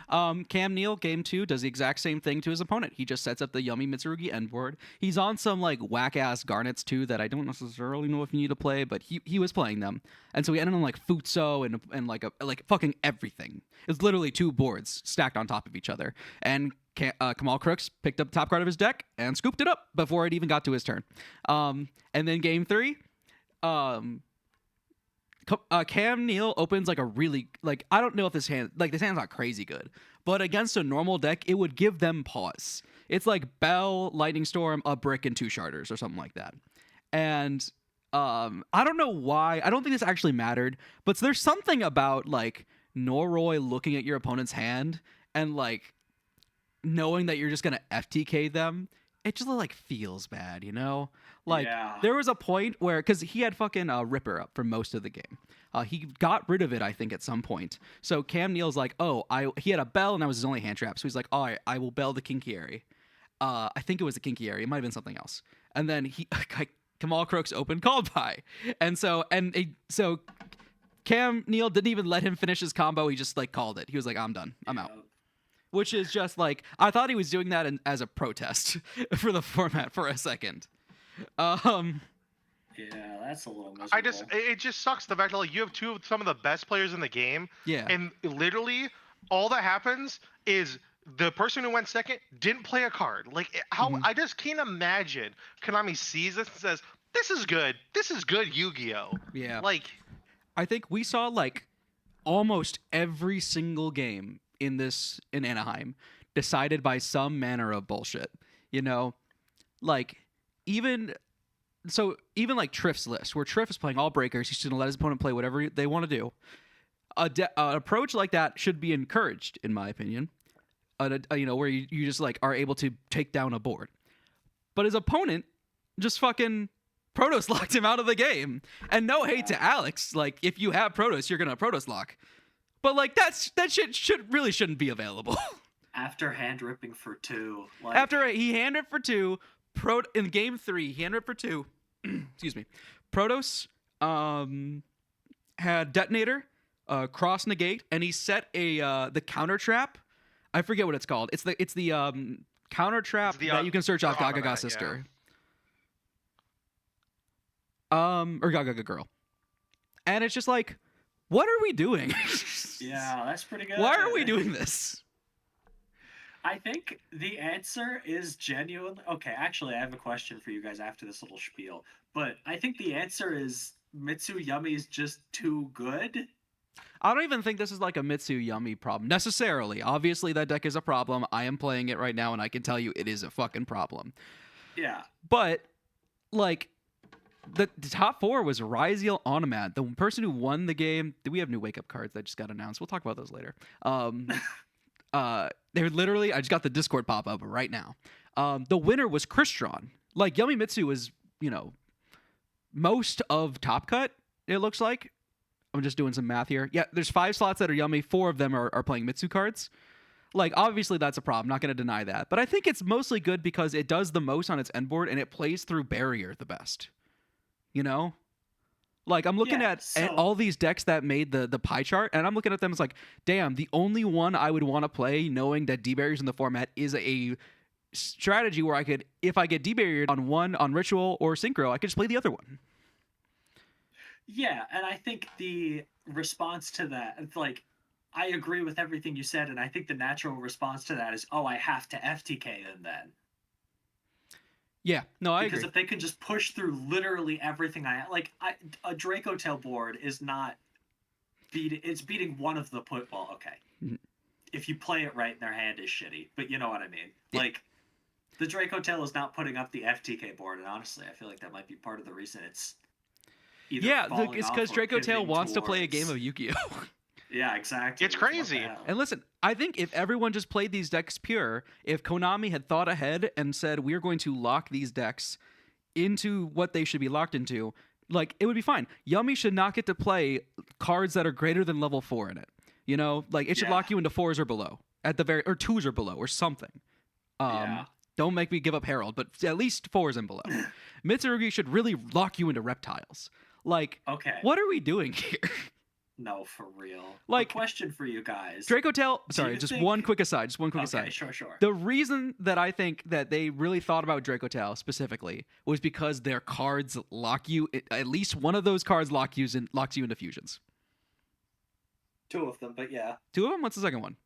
Cam Neal, game 2, does the exact same thing to his opponent. He just sets up the Yummy Mitsurugi end board. He's on some like whack ass Garnets too that I don't necessarily know if you need to play, but he was playing them, and so he ended on like Futso and like fucking everything. It's literally 2 boards stacked on top of each other, and Kamal Crooks picked up the top card of his deck and scooped it up before it even got to his turn. And then game 3. Cam Neal opens like a really like I don't know if this hand's not crazy good, but against a normal deck it would give them pause. It's like Bell, Lightning Storm, a brick, and 2 Sharders or something like that. And I don't know why. I don't think this actually mattered, but there's something about like Noroi looking at your opponent's hand and like knowing that you're just gonna FTK them. It just like feels bad, you know? Like there was a point where because he had fucking Ripper up for most of the game. He got rid of it, I think, at some point. So Cam Neal's like, he had a Bell and that was his only hand trap. So he's like, all right, I will Bell the Kinkieri. I think it was the Kinkieri. It might have been something else. And then Kamal Crooks opened Called By. And so Cam Neal didn't even let him finish his combo. He just like called it. He was like, I'm done. I'm out. Which is just like, I thought he was doing that as a protest for the format for a second. Yeah, that's a little miserable. It just sucks the fact that like you have 2 of some of the best players in the game. Yeah. And literally all that happens is the person who went second didn't play a card. Like how I just can't imagine Konami sees this and says, this is good. This is good Yu-Gi-Oh. Yeah. Like I think we saw like almost every single game in Anaheim decided by some manner of bullshit. You know? Like even like Triff's list, where Triff is playing all breakers, he's just gonna let his opponent play whatever they want to do. An approach like that should be encouraged, in my opinion. Where you just like are able to take down a board. But his opponent just fucking Protoss locked him out of the game. And no hate to Alex, like if you have Protoss, you're gonna Protoss lock. But like that shit shouldn't be available. After hand ripping for 2, like After he hand ripped for 2. In game 3, he hand ripped for 2. Excuse me. Protoss had Detonator, Cross Negate, and he set the counter trap. I forget what it's called. It's the counter trap that you can search off Gaga Sister. Yeah. Or Gaga Girl. And it's just like, what are we doing? Yeah, that's pretty good. Why are we doing this? I think the answer is genuine. Okay, actually, I have a question for you guys after this little spiel. But I think the answer is Mitsuyami is just too good. I don't even think this is like a Mitsuyami problem necessarily. Obviously, that deck is a problem. I am playing it right now, and I can tell you it is a fucking problem. Yeah. But, like, the top 4 was Ryziel Onomad, the person who won the game. We have new wake-up cards that just got announced. We'll talk about those later. they're literally, I just got the Discord pop up right now. The winner was Crystron. Like, Yummy Mitsu is, most of Top Cut, it looks like. I'm just doing some math here. Yeah, there's 5 slots that are Yummy. 4 of them are playing Mitsu cards. Like, obviously that's a problem. Not going to deny that. But I think it's mostly good because it does the most on its end board and it plays through barrier the best. Like, I'm looking at all these decks that made the pie chart, and I'm looking at them as like, damn, the only one I would want to play knowing that D-barriers in the format is a strategy where I could, if I get D-barriered on one, on Ritual or Synchro, I could just play the other one. Yeah, and I think the response to that, like, I agree with everything you said, and I think the natural response to that is, oh, I have to FTK them then. Yeah, no, I because agree. if they can just push through literally everything a Draco Tail board is not it's beating one of the okay. Mm-hmm. If you play it right and their hand is shitty, but you know what I mean. Yeah. Like, the Draco Tail is not putting up the FTK board, and honestly, I feel like that might be part of the reason it's it's because Draco Tail wants to play a game of Yu-Gi-Oh! Yeah, exactly. It's crazy. And listen, I think if everyone just played these decks pure, if Konami had thought ahead and said, we're going to lock these decks into what they should be locked into, like, it would be fine. Yummy should not get to play cards that are greater than level 4 in it. Like, it should lock you into 4s or below, or 2s or below, or something. Don't make me give up Herald, but at least 4s and below. Mitsurugi should really lock you into reptiles. Like, what are we doing here? No, for real. Like, question for you guys. Draco Tail, sorry, just one quick aside. Sure. The reason that I think that they really thought about Draco Tail specifically was because their cards lock you, at least one of those cards locks you into fusions. 2 of them, but yeah. 2 of them? What's the second one?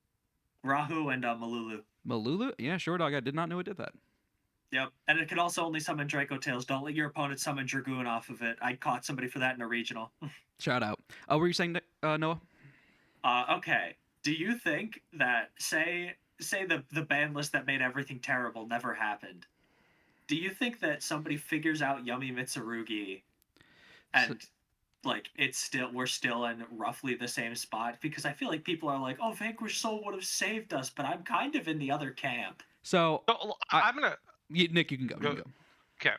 Rahu and Malulu. Malulu? Yeah, sure, dog. I did not know it did that. Yep, and it can also only summon Draco Tails. Don't let your opponent summon Dragoon off of it. I caught somebody for that in a regional. Shout out. What were you saying, Noah? Okay. Do you think that, say the ban list that made everything terrible never happened? Do you think that somebody figures out Yummy Mitsurugi and we're still in roughly the same spot? Because I feel like people are like, oh, Vanquish Soul would have saved us, but I'm kind of in the other camp. So I'm gonna Nick, you can go. Okay.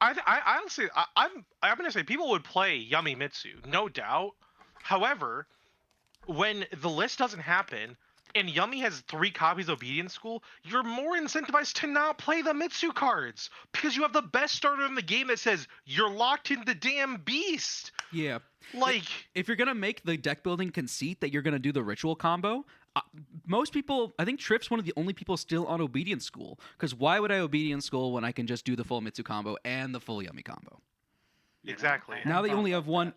I honestly, I'm gonna say people would play Yummy Mitsu, no doubt. However, when the list doesn't happen and Yummy has 3 copies of Obedience School, you're more incentivized to not play the Mitsu cards because you have the best starter in the game that says you're locked in the damn beast. Yeah. Like, if you're gonna make the deck building conceit that you're gonna do the ritual combo, most people, I think Tripp's one of the only people still on Obedience School. Because why would I Obedience School when I can just do the full Mitsu combo and the full Yummy combo? Exactly. Now that you only have one,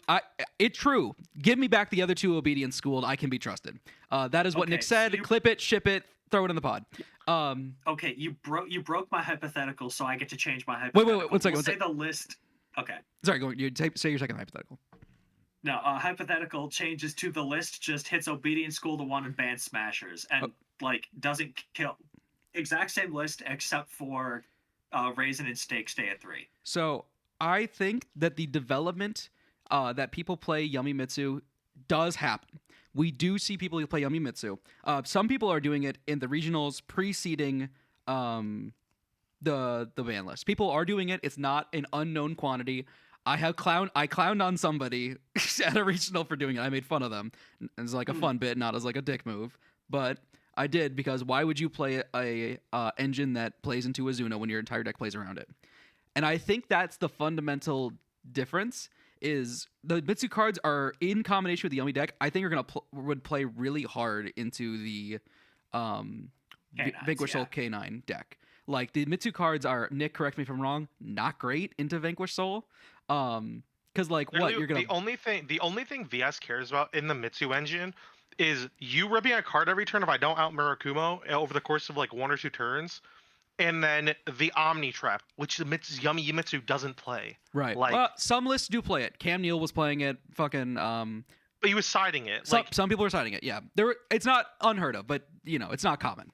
it's true. Give me back the other 2 Obedience Schooled. I can be trusted. That is what Nick said. So clip it, ship it, throw it in the pod. Okay, you broke my hypothetical, so I get to change my hypothetical. Wait, one second. Say the list. Okay. Sorry, go. Say your second hypothetical. No, hypothetical changes to the list, just hits Obedience School to 1 and bans Smashers, and doesn't kill. Exact same list except for Raisin and Steak stay at 3. So I think that the development that people play Yummy Mitsu does happen. We do see people who play Yummy Mitsu. Some people are doing it in the regionals preceding the ban list. People are doing it. It's not an unknown quantity. I clowned on somebody at a regional for doing it. I made fun of them. It's like a fun bit, not as like a dick move. But I did, because why would you play a engine that plays into Azuna when your entire deck plays around it? And I think that's the fundamental difference. Is the Mitsu cards are in combination with the Yummy deck, I think are would play really hard into the Vanquish Soul K9 deck. Like, the Mitsu cards are, Nick, correct me if I'm wrong, not great into Vanquish Soul. Because like, really, what you're gonna the only thing VS cares about in the Mitsu engine is you ripping a card every turn if I don't out Murakumo over the course of like 1 or 2 turns, and then the Omni Trap, which the Yummy Mitsu doesn't play. Right. Like, some lists do play it. Cam Neal was playing it. Fucking. But he was siding it. Some people are siding it. Yeah. It's not unheard of, but it's not common.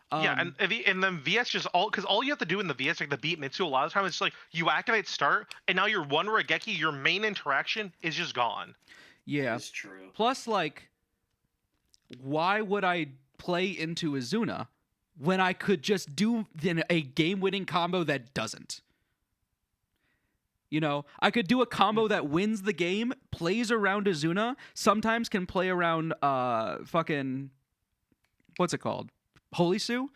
Yeah, and then VS just because all you have to do in the VS like the beat Mitsu a lot of times it's like you activate start and now your 1 Regeki, your main interaction is just gone. Yeah, that's true. Plus, like, why would I play into Azuna when I could just do a game-winning combo that doesn't? You know, I could do a combo that wins the game, plays around Azuna, sometimes can play around fucking what's it called? Holy Sue,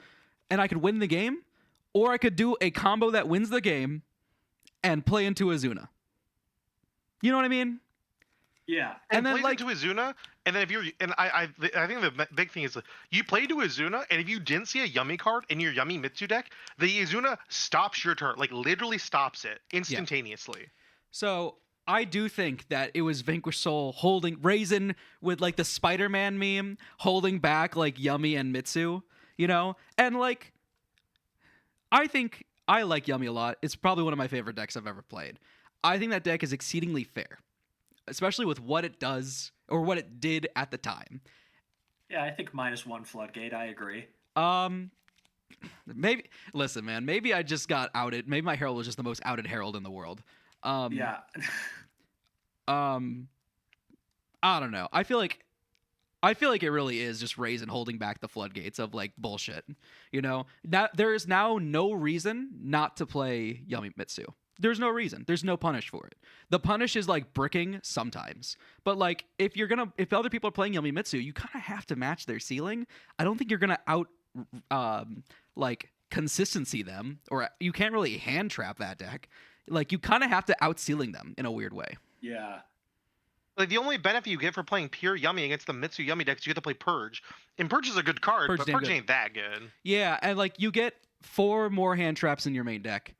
and I could win the game, or I could do a combo that wins the game and play into Azuna. You know what I mean? Yeah. And then, plays like- into Azuna, and then if you're, and I think the big thing is you play to Azuna, and if you didn't see a Yummy card in your Yummy Mitsu deck, the Azuna stops your turn, like literally stops it instantaneously. So I do think that it was Vanquish Soul holding Raisin with like the Spider-Man meme holding back like Yummy and Mitsu, you know? And like I think I like Yummy a lot. It's probably one of my favorite decks I've ever played. I think that deck is exceedingly fair, especially with what it does or what it did at the time. Yeah, I think -1 Floodgate. I agree. Maybe listen, man, maybe I just got outed. Maybe my Herald was just the most outed Herald in the world. Yeah. I don't know. I feel like it really is just Raisin holding back the floodgates of like bullshit. You know, now there is now no reason not to play Yummy Mitsu. There's no reason. There's no punish for it. The punish is like bricking sometimes, but like if other people are playing Yummy Mitsu, you kind of have to match their ceiling. I don't think you're gonna out like consistency them, or you can't really hand trap that deck. Like you kind of have to out ceiling them in a weird way. Yeah. Like the only benefit you get for playing pure Yummy against the Mitsu Yummy decks, you get to play Purge. And Purge is a good card, Purge but damn Purge good. ain't that good. Yeah, and like you get 4 more hand traps in your main deck.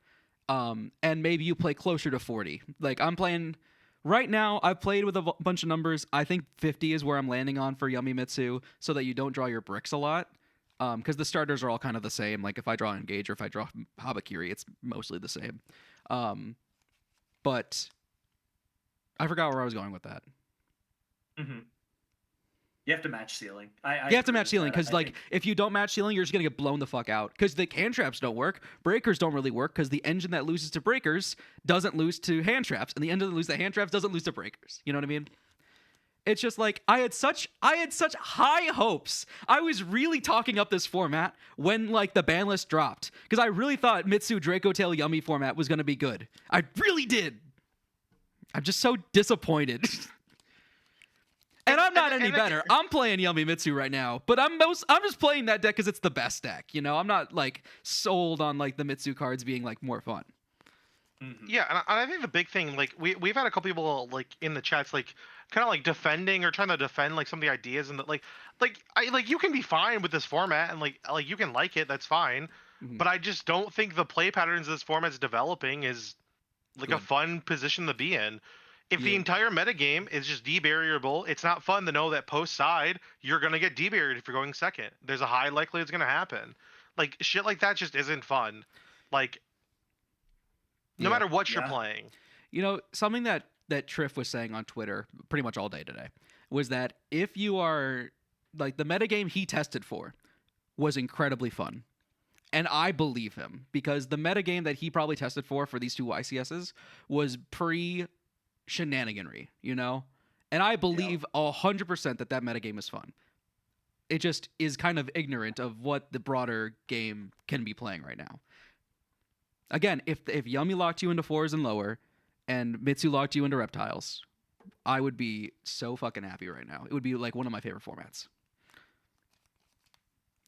And maybe you play closer to 40. Like I'm playing right now, I've played with a bunch of numbers. I think 50 is where I'm landing on for Yummy Mitsu so that you don't draw your bricks a lot. Because the starters are all kind of the same. Like if I draw Engage or if I draw Habakiri, it's mostly the same. But I forgot where I was going with that. Mm-hmm. You have to match ceiling. You have to agree match with ceiling that. because, I like, think- if you don't match ceiling, you're just gonna get blown the fuck out. Because the hand traps don't work, breakers don't really work. Because the engine that loses to breakers doesn't lose to hand traps, and the engine that loses to hand traps doesn't lose to breakers. You know what I mean? It's just like I had such high hopes. I was really talking up this format when like the ban list dropped because I really thought Mitsu Draco Tail Yummy format was gonna be good. I really did. I'm just so disappointed. And I'm not any better. I'm playing Yummy Mitsu right now, but I'm just playing that deck because it's the best deck. You know, I'm not like sold on like the Mitsu cards being like more fun. Mhm. Yeah, and I think the big thing, like we've had a couple people like in the chats, like kind of like defending or trying to defend like some of the ideas, and that like you can be fine with this format and like you can like it, that's fine. Mhm. But I just don't think the play patterns this format's developing is like a Good. fun position to be in. If the Yeah. entire metagame is just debarrierable, it's not fun to know that post side you're gonna get debarriered if you're going second. There's a high likelihood it's gonna happen. Like shit like that just isn't fun. Like no Yeah. matter what you're Yeah. playing. You know, something that Triff was saying on Twitter pretty much all day today was that if you are like the metagame he tested for was incredibly fun. And I believe him because the metagame that he probably tested for these two YCSs was pre-shenaniganry, you know? And I believe 100% that metagame is fun. It just is kind of ignorant of what the broader game can be playing right now. Again, if Yummy locked you into 4s and lower and Mitsu locked you into reptiles, I would be so fucking happy right now. It would be like one of my favorite formats.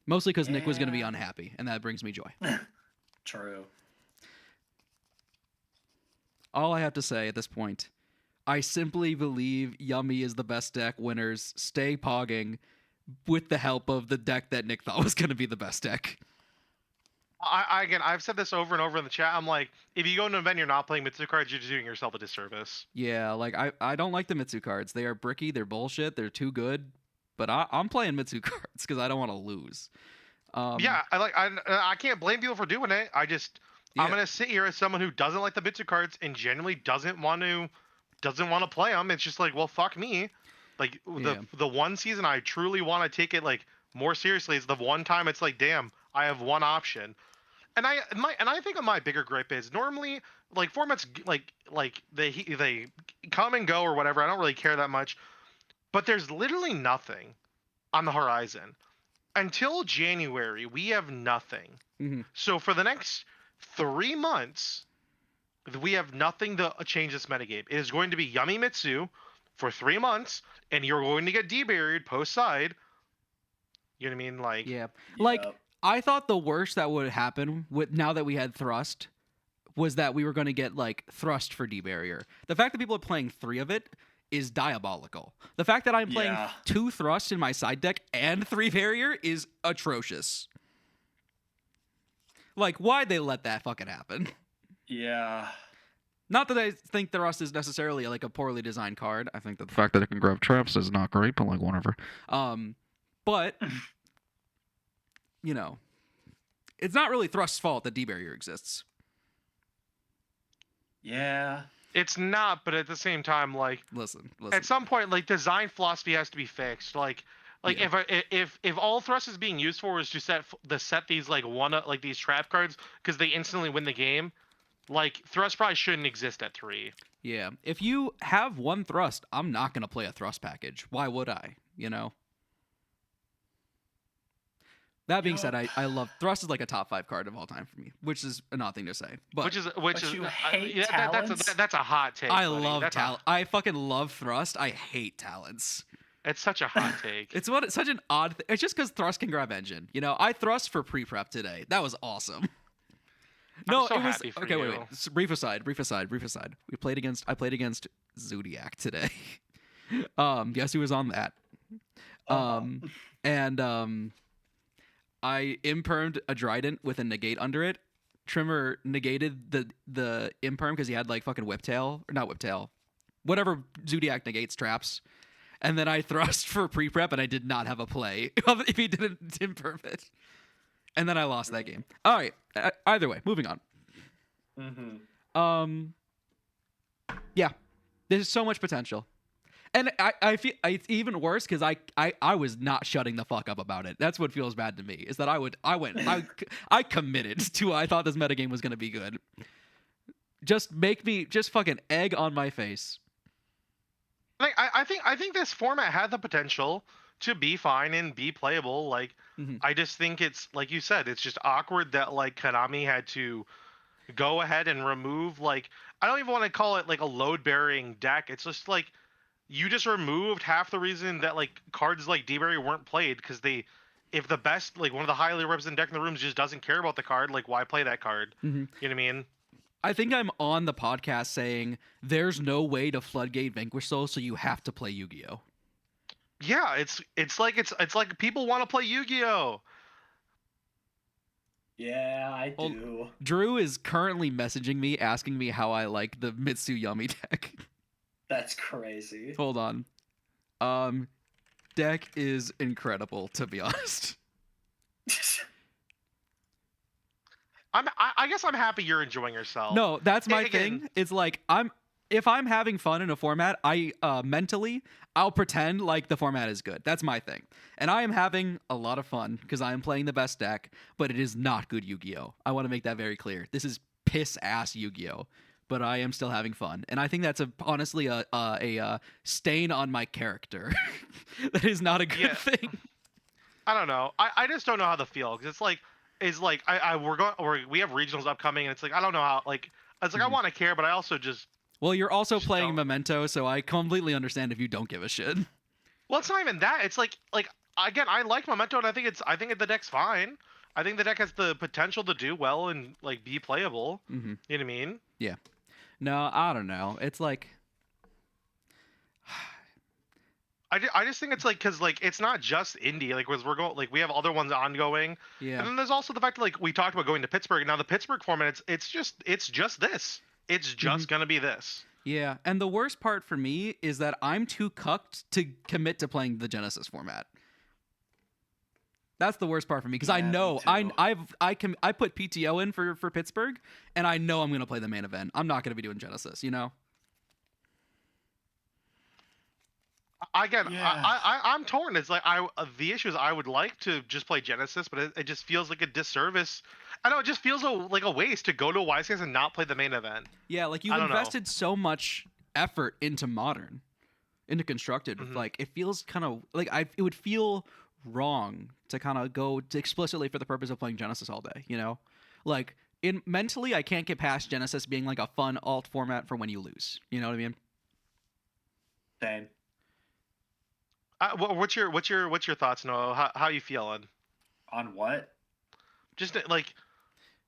Mostly because Nick was going to be Yeah. unhappy, and that brings me joy. True. All I have to say at this point, I simply believe Yummy is the best deck. Winners, stay pogging with the help of the deck that Nick thought was going to be the best deck. Again, I've said this over and over in the chat. I'm like, if you go into an event and you're not playing Mitsu cards, you're just doing yourself a disservice. Yeah, like I don't like the Mitsu cards. They are bricky, they're bullshit, they're too good. But I'm playing Mitsu cards because I don't want to lose. Yeah, I can't blame people for doing it. I'm Yeah. gonna sit here as someone who doesn't like the Mitsu cards and generally doesn't want to play them. It's just like, well, fuck me. Like Yeah. the one season I truly want to take it like more seriously is the one time it's like, damn, I have one option. And I think my bigger gripe is normally like formats like they come and go or whatever. I don't really care that much, but there's literally nothing on the horizon. until January, we have nothing. Mm-hmm. So for the next 3 months, we have nothing to change this metagame. It is going to be Yummy Mitsu for 3 months, and you're going to get deburied post side. You know what I mean? Like, Yeah. Yeah. Like, I thought the worst that would happen with now that we had Thrust was that we were going to get like Thrust for debarrier. The fact that people are playing 3 of it is diabolical. The fact that I'm playing Yeah. 2 Thrust in my side deck and 3 barrier is atrocious. Like, why'd they let that fucking happen? Yeah. Not that I think Thrust is necessarily like a poorly designed card. I think that the fact that it can grab traps is not great, but like whatever. But you know, it's not really Thrust's fault that debarrier exists. Yeah. it's not, but at the same time, like, Listen. at some point, like, design philosophy has to be fixed. Like Yeah. if all Thrust is being used for is to set these like these trap cards because they instantly win the game, like Thrust probably shouldn't exist at 3. Yeah. If you have 1 Thrust, I'm not gonna play a Thrust package. Why would I? You know. That being said, I love Thrust is like a top 5 card of all time for me, which is an odd thing to say. But Which is you hate that's talents? a hot take. I buddy. love That's talent. I fucking love Thrust. I hate talents. It's such a hot take. It's such an odd thing. It's just because Thrust can grab engine. You know, I Thrust for pre-prep today. That was awesome. No, so it was happy for okay. Wait. you. Brief aside. I played against Zodiac today. Guess who was on that? And I impermed a Trident with a negate under it. Trimmer negated the imperm because he had like fucking whiptail or not whiptail, whatever Zodiac negates traps. And then I Thrust for pre-prep and I did not have a play if he didn't imperm it. And then I lost that game. All right. Either way, moving on. Mm-hmm. Yeah, there's so much potential, and I feel it's even worse because I was not shutting the fuck up about it. That's what feels bad to me is that I committed to I thought this metagame was gonna be good. Just fucking egg on my face. Like I think this format had the potential to be fine and be playable. Like Mhm. I just think it's like you said, it's just awkward that like Konami had to go ahead and remove like I don't even want to call it like a load bearing deck. It's just like you just removed half the reason that like cards like D-Berry weren't played because if the best like one of the highly represented deck in the rooms just doesn't care about the card, like why play that card? Mhm. You know what I mean? I think I'm on the podcast saying there's no way to floodgate Vanquish Soul, so you have to play Yu-Gi-Oh. Yeah, it's like people want to play Yu-Gi-Oh. Yeah, I Well, do. Drew is currently messaging me asking me how I like the Mitsu Yummy deck. That's crazy. Hold on. Deck is incredible, to be honest. I guess I'm happy you're enjoying yourself. No, that's my Again- thing. It's like if I'm having fun in a format, I mentally I'll pretend like the format is good. That's my thing. And I am having a lot of fun because I am playing the best deck, but it is not good Yu-Gi-Oh. I want to make that very clear. This is piss ass Yu-Gi-Oh, but I am still having fun. And I think that's honestly a stain on my character. That is not a good Yeah. thing. I don't know. I just don't know how to feel because it's like we have regionals upcoming and it's like I don't know how like it's like I want to care but I also just Well, you're also Just playing don't. Memento, so I completely understand if you don't give a shit. well it's not even that it's like again I like Memento and I think the deck's fine. I think the deck has the potential to do well and like be playable. Mm-hmm. You know what I mean? No, I don't know. It's like I just think it's like because like it's not just indie like we're going like we have other ones ongoing yeah. and then there's also the fact that like we talked about going to Pittsburgh. Now the Pittsburgh format it's just this. It's just gonna be this. Yeah, and the worst part for me is that I'm too cucked to commit to playing the Genesis format. That's the worst part for me because I Yeah, me know too. I put PTO in for Pittsburgh and I know I'm gonna play the main event. I'm not gonna be doing Genesis, you know. Again, Yeah. I'm torn. It's like the issue is I would like to just play Genesis, but it just feels like a disservice. I know it just feels like a waste to go to YCS and not play the main event. Yeah, like you've I don't know. invested so much effort into Modern, into Constructed. Mhm. Like it feels kind of like it would feel wrong to kind of go to explicitly for the purpose of playing Genesis all day, you know? Like, mentally, I can't get past Genesis being like a fun alt format for when you lose. You know what I mean? Same. What's your thoughts, Noah? How you feeling? On what? Just like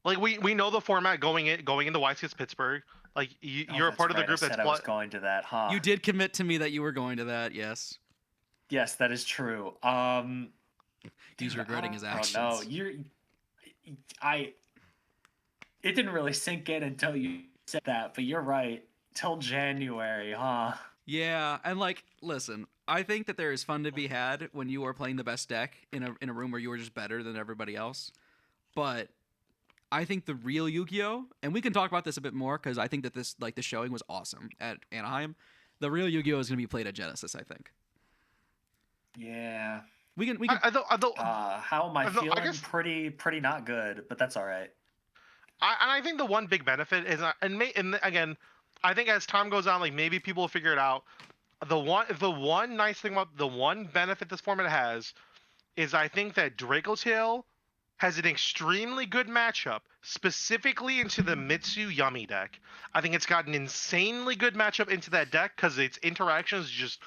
we know the format going into YCS Pittsburgh. Like you're a That's part of the right, group I that's said I was going to that, huh? You did commit to me that you were going to that, yes. Yes, that is true. He's Dude, regretting his I don't actions. know. It didn't really sink in until you said that, but you're right. Till January, huh? Yeah, and like, listen, I think that there is fun to be had when you are playing the best deck in a room where you are just better than everybody else. But I think the real Yu-Gi-Oh, and we can talk about this a bit more because I think that the showing was awesome at Anaheim. The real Yu-Gi-Oh is going to be played at Genesis, I think. Yeah. We can. How am I feeling? I guess, Pretty not good, but that's all right. I think the one big benefit is, and again, I think as time goes on, like maybe people will figure it out. The one nice thing about the one benefit this format has is I think that Draco Tail has an extremely good matchup, specifically into the Mitsu Yummy deck. I think it's got an insanely good matchup into that deck because its interactions just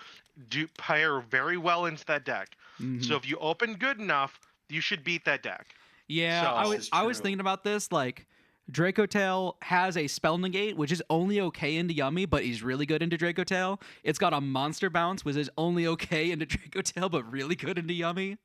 do pair very well into that deck. Mhm. So if you open good enough, you should beat that deck. Yeah, So- I was thinking about this. Like, Draco Tail has a spell negate, which is only okay into Yummy, but he's really good into Draco Tail. It's got a monster bounce, which is only okay into Draco Tail, but really good into Yummy.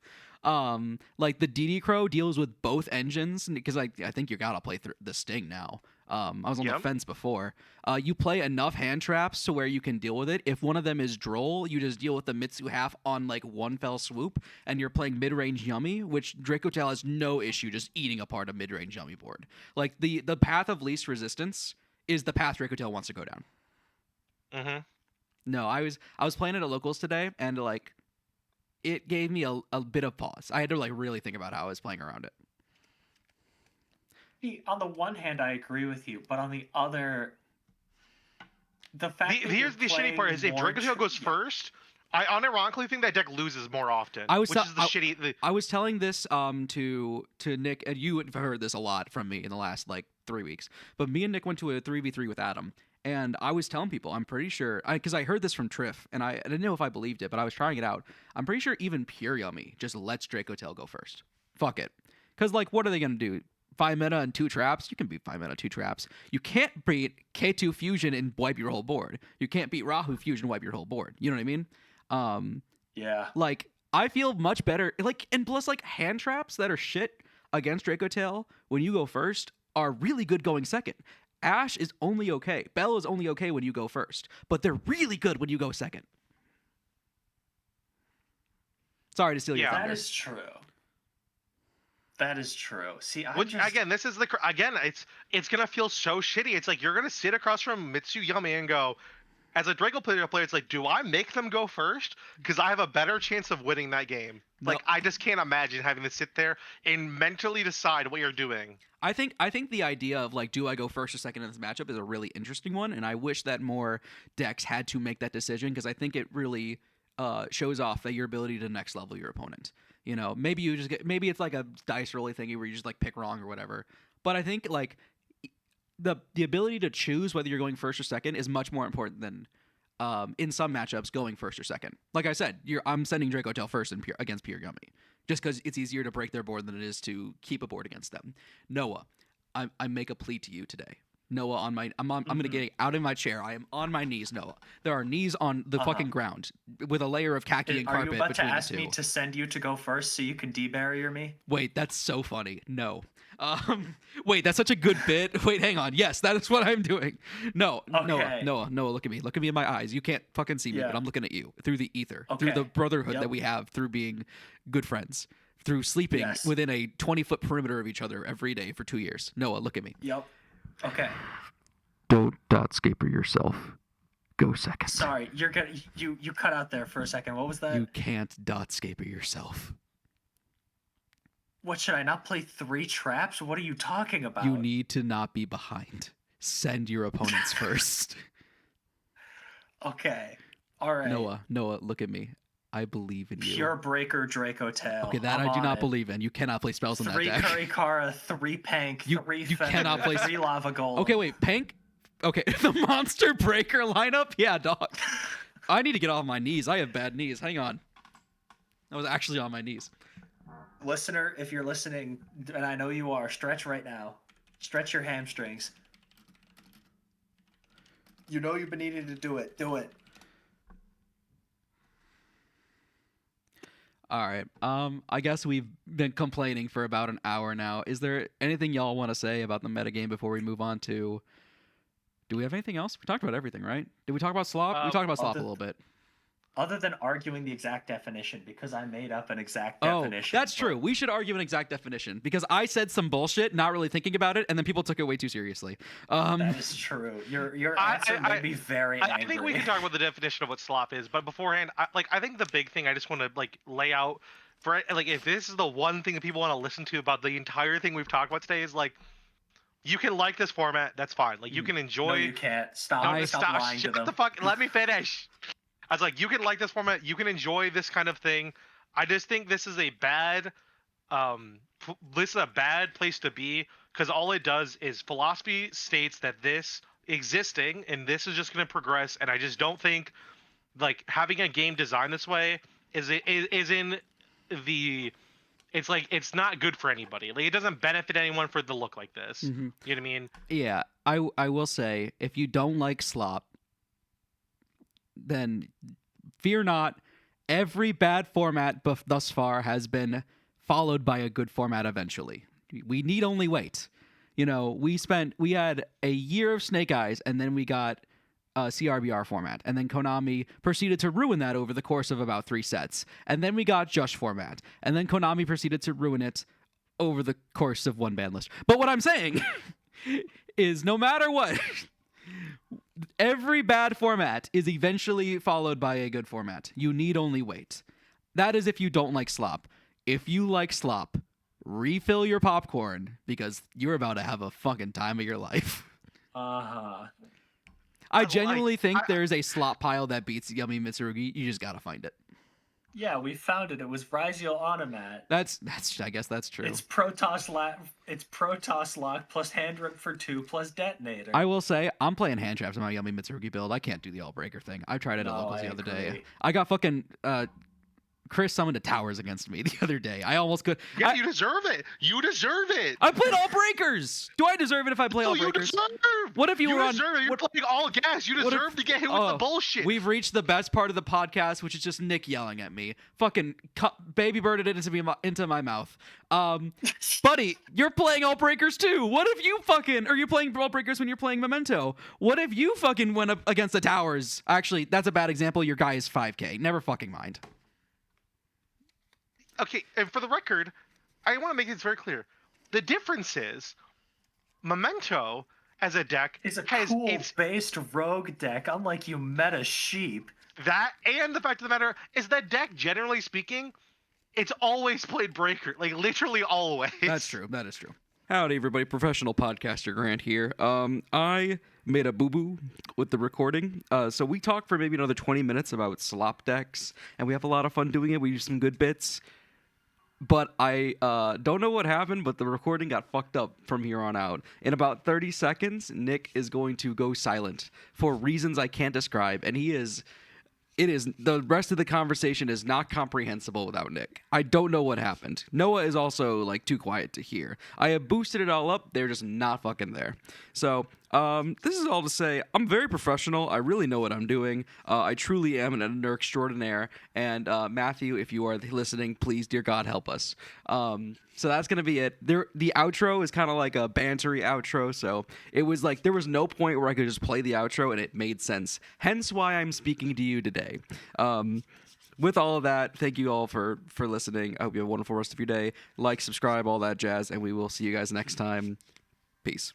Like the DD Crow deals with both engines because I think you gotta play the Sting now. I was on the fence before. You play enough hand traps to where you can deal with it. If one of them is Droll, you just deal with the Mitsu half on like one fell swoop, and you're playing mid-range Yummy, which Draco Tail has no issue just eating apart a mid-range Yummy board. Like the path of least resistance is the path Draco Tail wants to go down. Mm-hmm. No, I was playing it at locals today, and like it gave me a bit of pause. I had to like really think about how I was playing around it. See, on the one hand, I agree with you, but on the other, the fact that Here's the shitty part is if Draco Tail goes first, I unironically think that deck loses more often. Which is the shitty. I was telling this to Nick, and you have heard this a lot from me in the last like 3 weeks. But me and Nick went to a 3v3 with Adam, and I was telling people, I'm pretty sure, because I heard this from Triff, and I didn't know if I believed it, but I was trying it out. I'm pretty sure even Pure Yummy just lets Draco Tail go first. Fuck it. Because, like, what are they going to do? 5 mana and 2 traps? You can beat 5 mana, 2 traps. You can't beat K2 Fusion and wipe your whole board. You can't beat Rahu Fusion and wipe your whole board. You know what I mean? Yeah. Like, I feel much better. Like, and plus, like, hand traps that are shit against Draco Tail when you go first are really good going second. Ash is only okay. Bell is only okay when you go first, but they're really good when you go second. Sorry to steal your thunder. That is true. That is true. See, Again, this is it's gonna feel so shitty. It's like you're gonna sit across from Mitsu Yummy and go, as a Draco player, it's like, do I make them go first? Because I have a better chance of winning that game. No. Like, I just can't imagine having to sit there and mentally decide what you're doing. I think the idea of like, do I go first or second in this matchup is a really interesting one, and I wish that more decks had to make that decision because I think it really shows off that your ability to next level your opponent. You know, maybe it's like a dice rolling thingy where you just like pick wrong or whatever. But I think like the ability to choose whether you're going first or second is much more important than in some matchups going first or second. Like I said, I'm sending Draco Tail first against Pure Yummy just because it's easier to break their board than it is to keep a board against them. Noah, I make a plea to you today. Noah, I'm gonna get out of my chair. I am on my knees, Noah. There are knees on the fucking ground with a layer of khaki and carpet between the two. Are you about to between ask the two. me to send you to go first so you can debarrier me? Wait, that's so funny. No. Wait, that's such a good bit. Wait, hang on. Yes, that is what I'm doing. No, Okay. Noah, look at me. Look at me in my eyes. You can't fucking see me, Yeah. but I'm looking at you through the ether, through Okay. the brotherhood Yep. that we have, through being good friends, through sleeping Yes. within a 20-foot perimeter of each other every day for 2 years. Noah, look at me. Yep. Okay. Don't dotscaper yourself. Go second. Sorry, you cut out there for a second. What was that? You can't dotscaper yourself. What, should I not play 3 traps? What are you talking about? You need to not be behind. Send your opponents first. Okay. All right. Noah, look at me. I believe in you. Pure Breaker Draco Tail. Okay, that I'm I do on not it. believe in. You cannot play spells in that 3 deck. Kurikara, 3 Pank, You- 3 you Fender, cannot play 3 Lava Gold. Okay, wait, Pank? Okay, the Monster Breaker lineup? Yeah, dog. I need to get off my knees. I have bad knees. Hang on. I was actually on my knees. Listener, if you're listening, and I know you are, stretch right now. Stretch your hamstrings. You know you've been needing to do it. Do it. All right. I guess we've been complaining for about an hour now. Is there anything y'all want to say about the metagame before we move on to... Do we have anything else? We talked about everything, right? Did we talk about Slop? We talked about Slop a little bit. Other than arguing the exact definition, because I made up an exact Oh, definition. that's true. We should argue an exact definition because I said some bullshit, not really thinking about it, and then people took it way too seriously. That is true. Your answer made me very angry. I think we can talk about the definition of what slop is, but beforehand, I think the big thing I just want to lay out for if this is the one thing that people want to listen to about the entire thing we've talked about today is you can like this format, that's fine. You can enjoy. No, you can't. Stop lying to them. Shut the fuck. Let me finish. I was like, you can like this format, you can enjoy this kind of thing. I just think this is a bad, place to be because all it does is philosophy states that this existing and this is just going to progress, and I just don't think having a game designed this way is in the. It's not good for anybody. It doesn't benefit anyone for it to look like this. Mm-hmm. You know what I mean? Yeah, I will say if you don't like Slop, then fear not. Every bad format thus far has been followed by a good format eventually. We need only wait. We had a year of Snake Eyes, and then we got a CRBR format, and then Konami proceeded to ruin that over the course of about 3 sets. And then we got Jush format, and then Konami proceeded to ruin it over the course of one ban list. But what I'm saying is no matter what, every bad format is eventually followed by a good format. You need only wait. That is if you don't like Slop. If you like Slop, refill your popcorn because you're about to have a fucking time of your life. Uh-huh. I genuinely think there's a Slop pile that beats Yummy Mitsurugi. You just gotta find it. Yeah, we found it. It was Rizio Automat. That's I guess that's true. It's Protoss lock plus hand rip for 2 plus detonator. I will say I'm playing hand traps in my Yummy Mitsurugi build. I can't do the all breaker thing. I tried it at locals the other day. I got fucking Chris summoned a towers against me the other day. I almost could. Yeah, you deserve it. You deserve it. I played all breakers. Do I deserve it if I play all breakers? You deserve. What if you were on? Deserve it. You're playing all gas. You deserve to get hit with the bullshit. We've reached the best part of the podcast, which is just Nick yelling at me. Fucking baby birded it into my mouth. Buddy, you're playing all breakers too. What if you fucking? Are you playing all breakers when you're playing Memento? What if you fucking went up against the towers? Actually, that's a bad example. Your guy is 5K. Never fucking mind. Okay, and for the record, I want to make this very clear. The difference is, Memento as a deck is a has cool based rogue deck, unlike you meta sheep. That, and the fact of the matter is that deck, generally speaking, it's always played breaker, literally always. That's true. That is true. Howdy, everybody. Professional podcaster Grant here. I made a boo-boo with the recording. So we talked for maybe another 20 minutes about slop decks, and we have a lot of fun doing it. We do some good bits. But I don't know what happened, but the recording got fucked up from here on out. In about 30 seconds, Nick is going to go silent for reasons I can't describe, and the rest of the conversation is not comprehensible without Nick. I don't know what happened. Noah is also too quiet to hear. I have boosted it all up. They're just not fucking there. So this is all to say I'm very professional. I really know what I'm doing. I truly am an editor extraordinaire. And Matthew, if you are listening, please, dear God, help us. So that's going to be it. The outro is kind of like a bantery outro. So it was there was no point where I could just play the outro and it made sense. Hence why I'm speaking to you today. With all of that, thank you all for listening. I hope you have a wonderful rest of your day. Like, subscribe, all that jazz. And we will see you guys next time. Peace.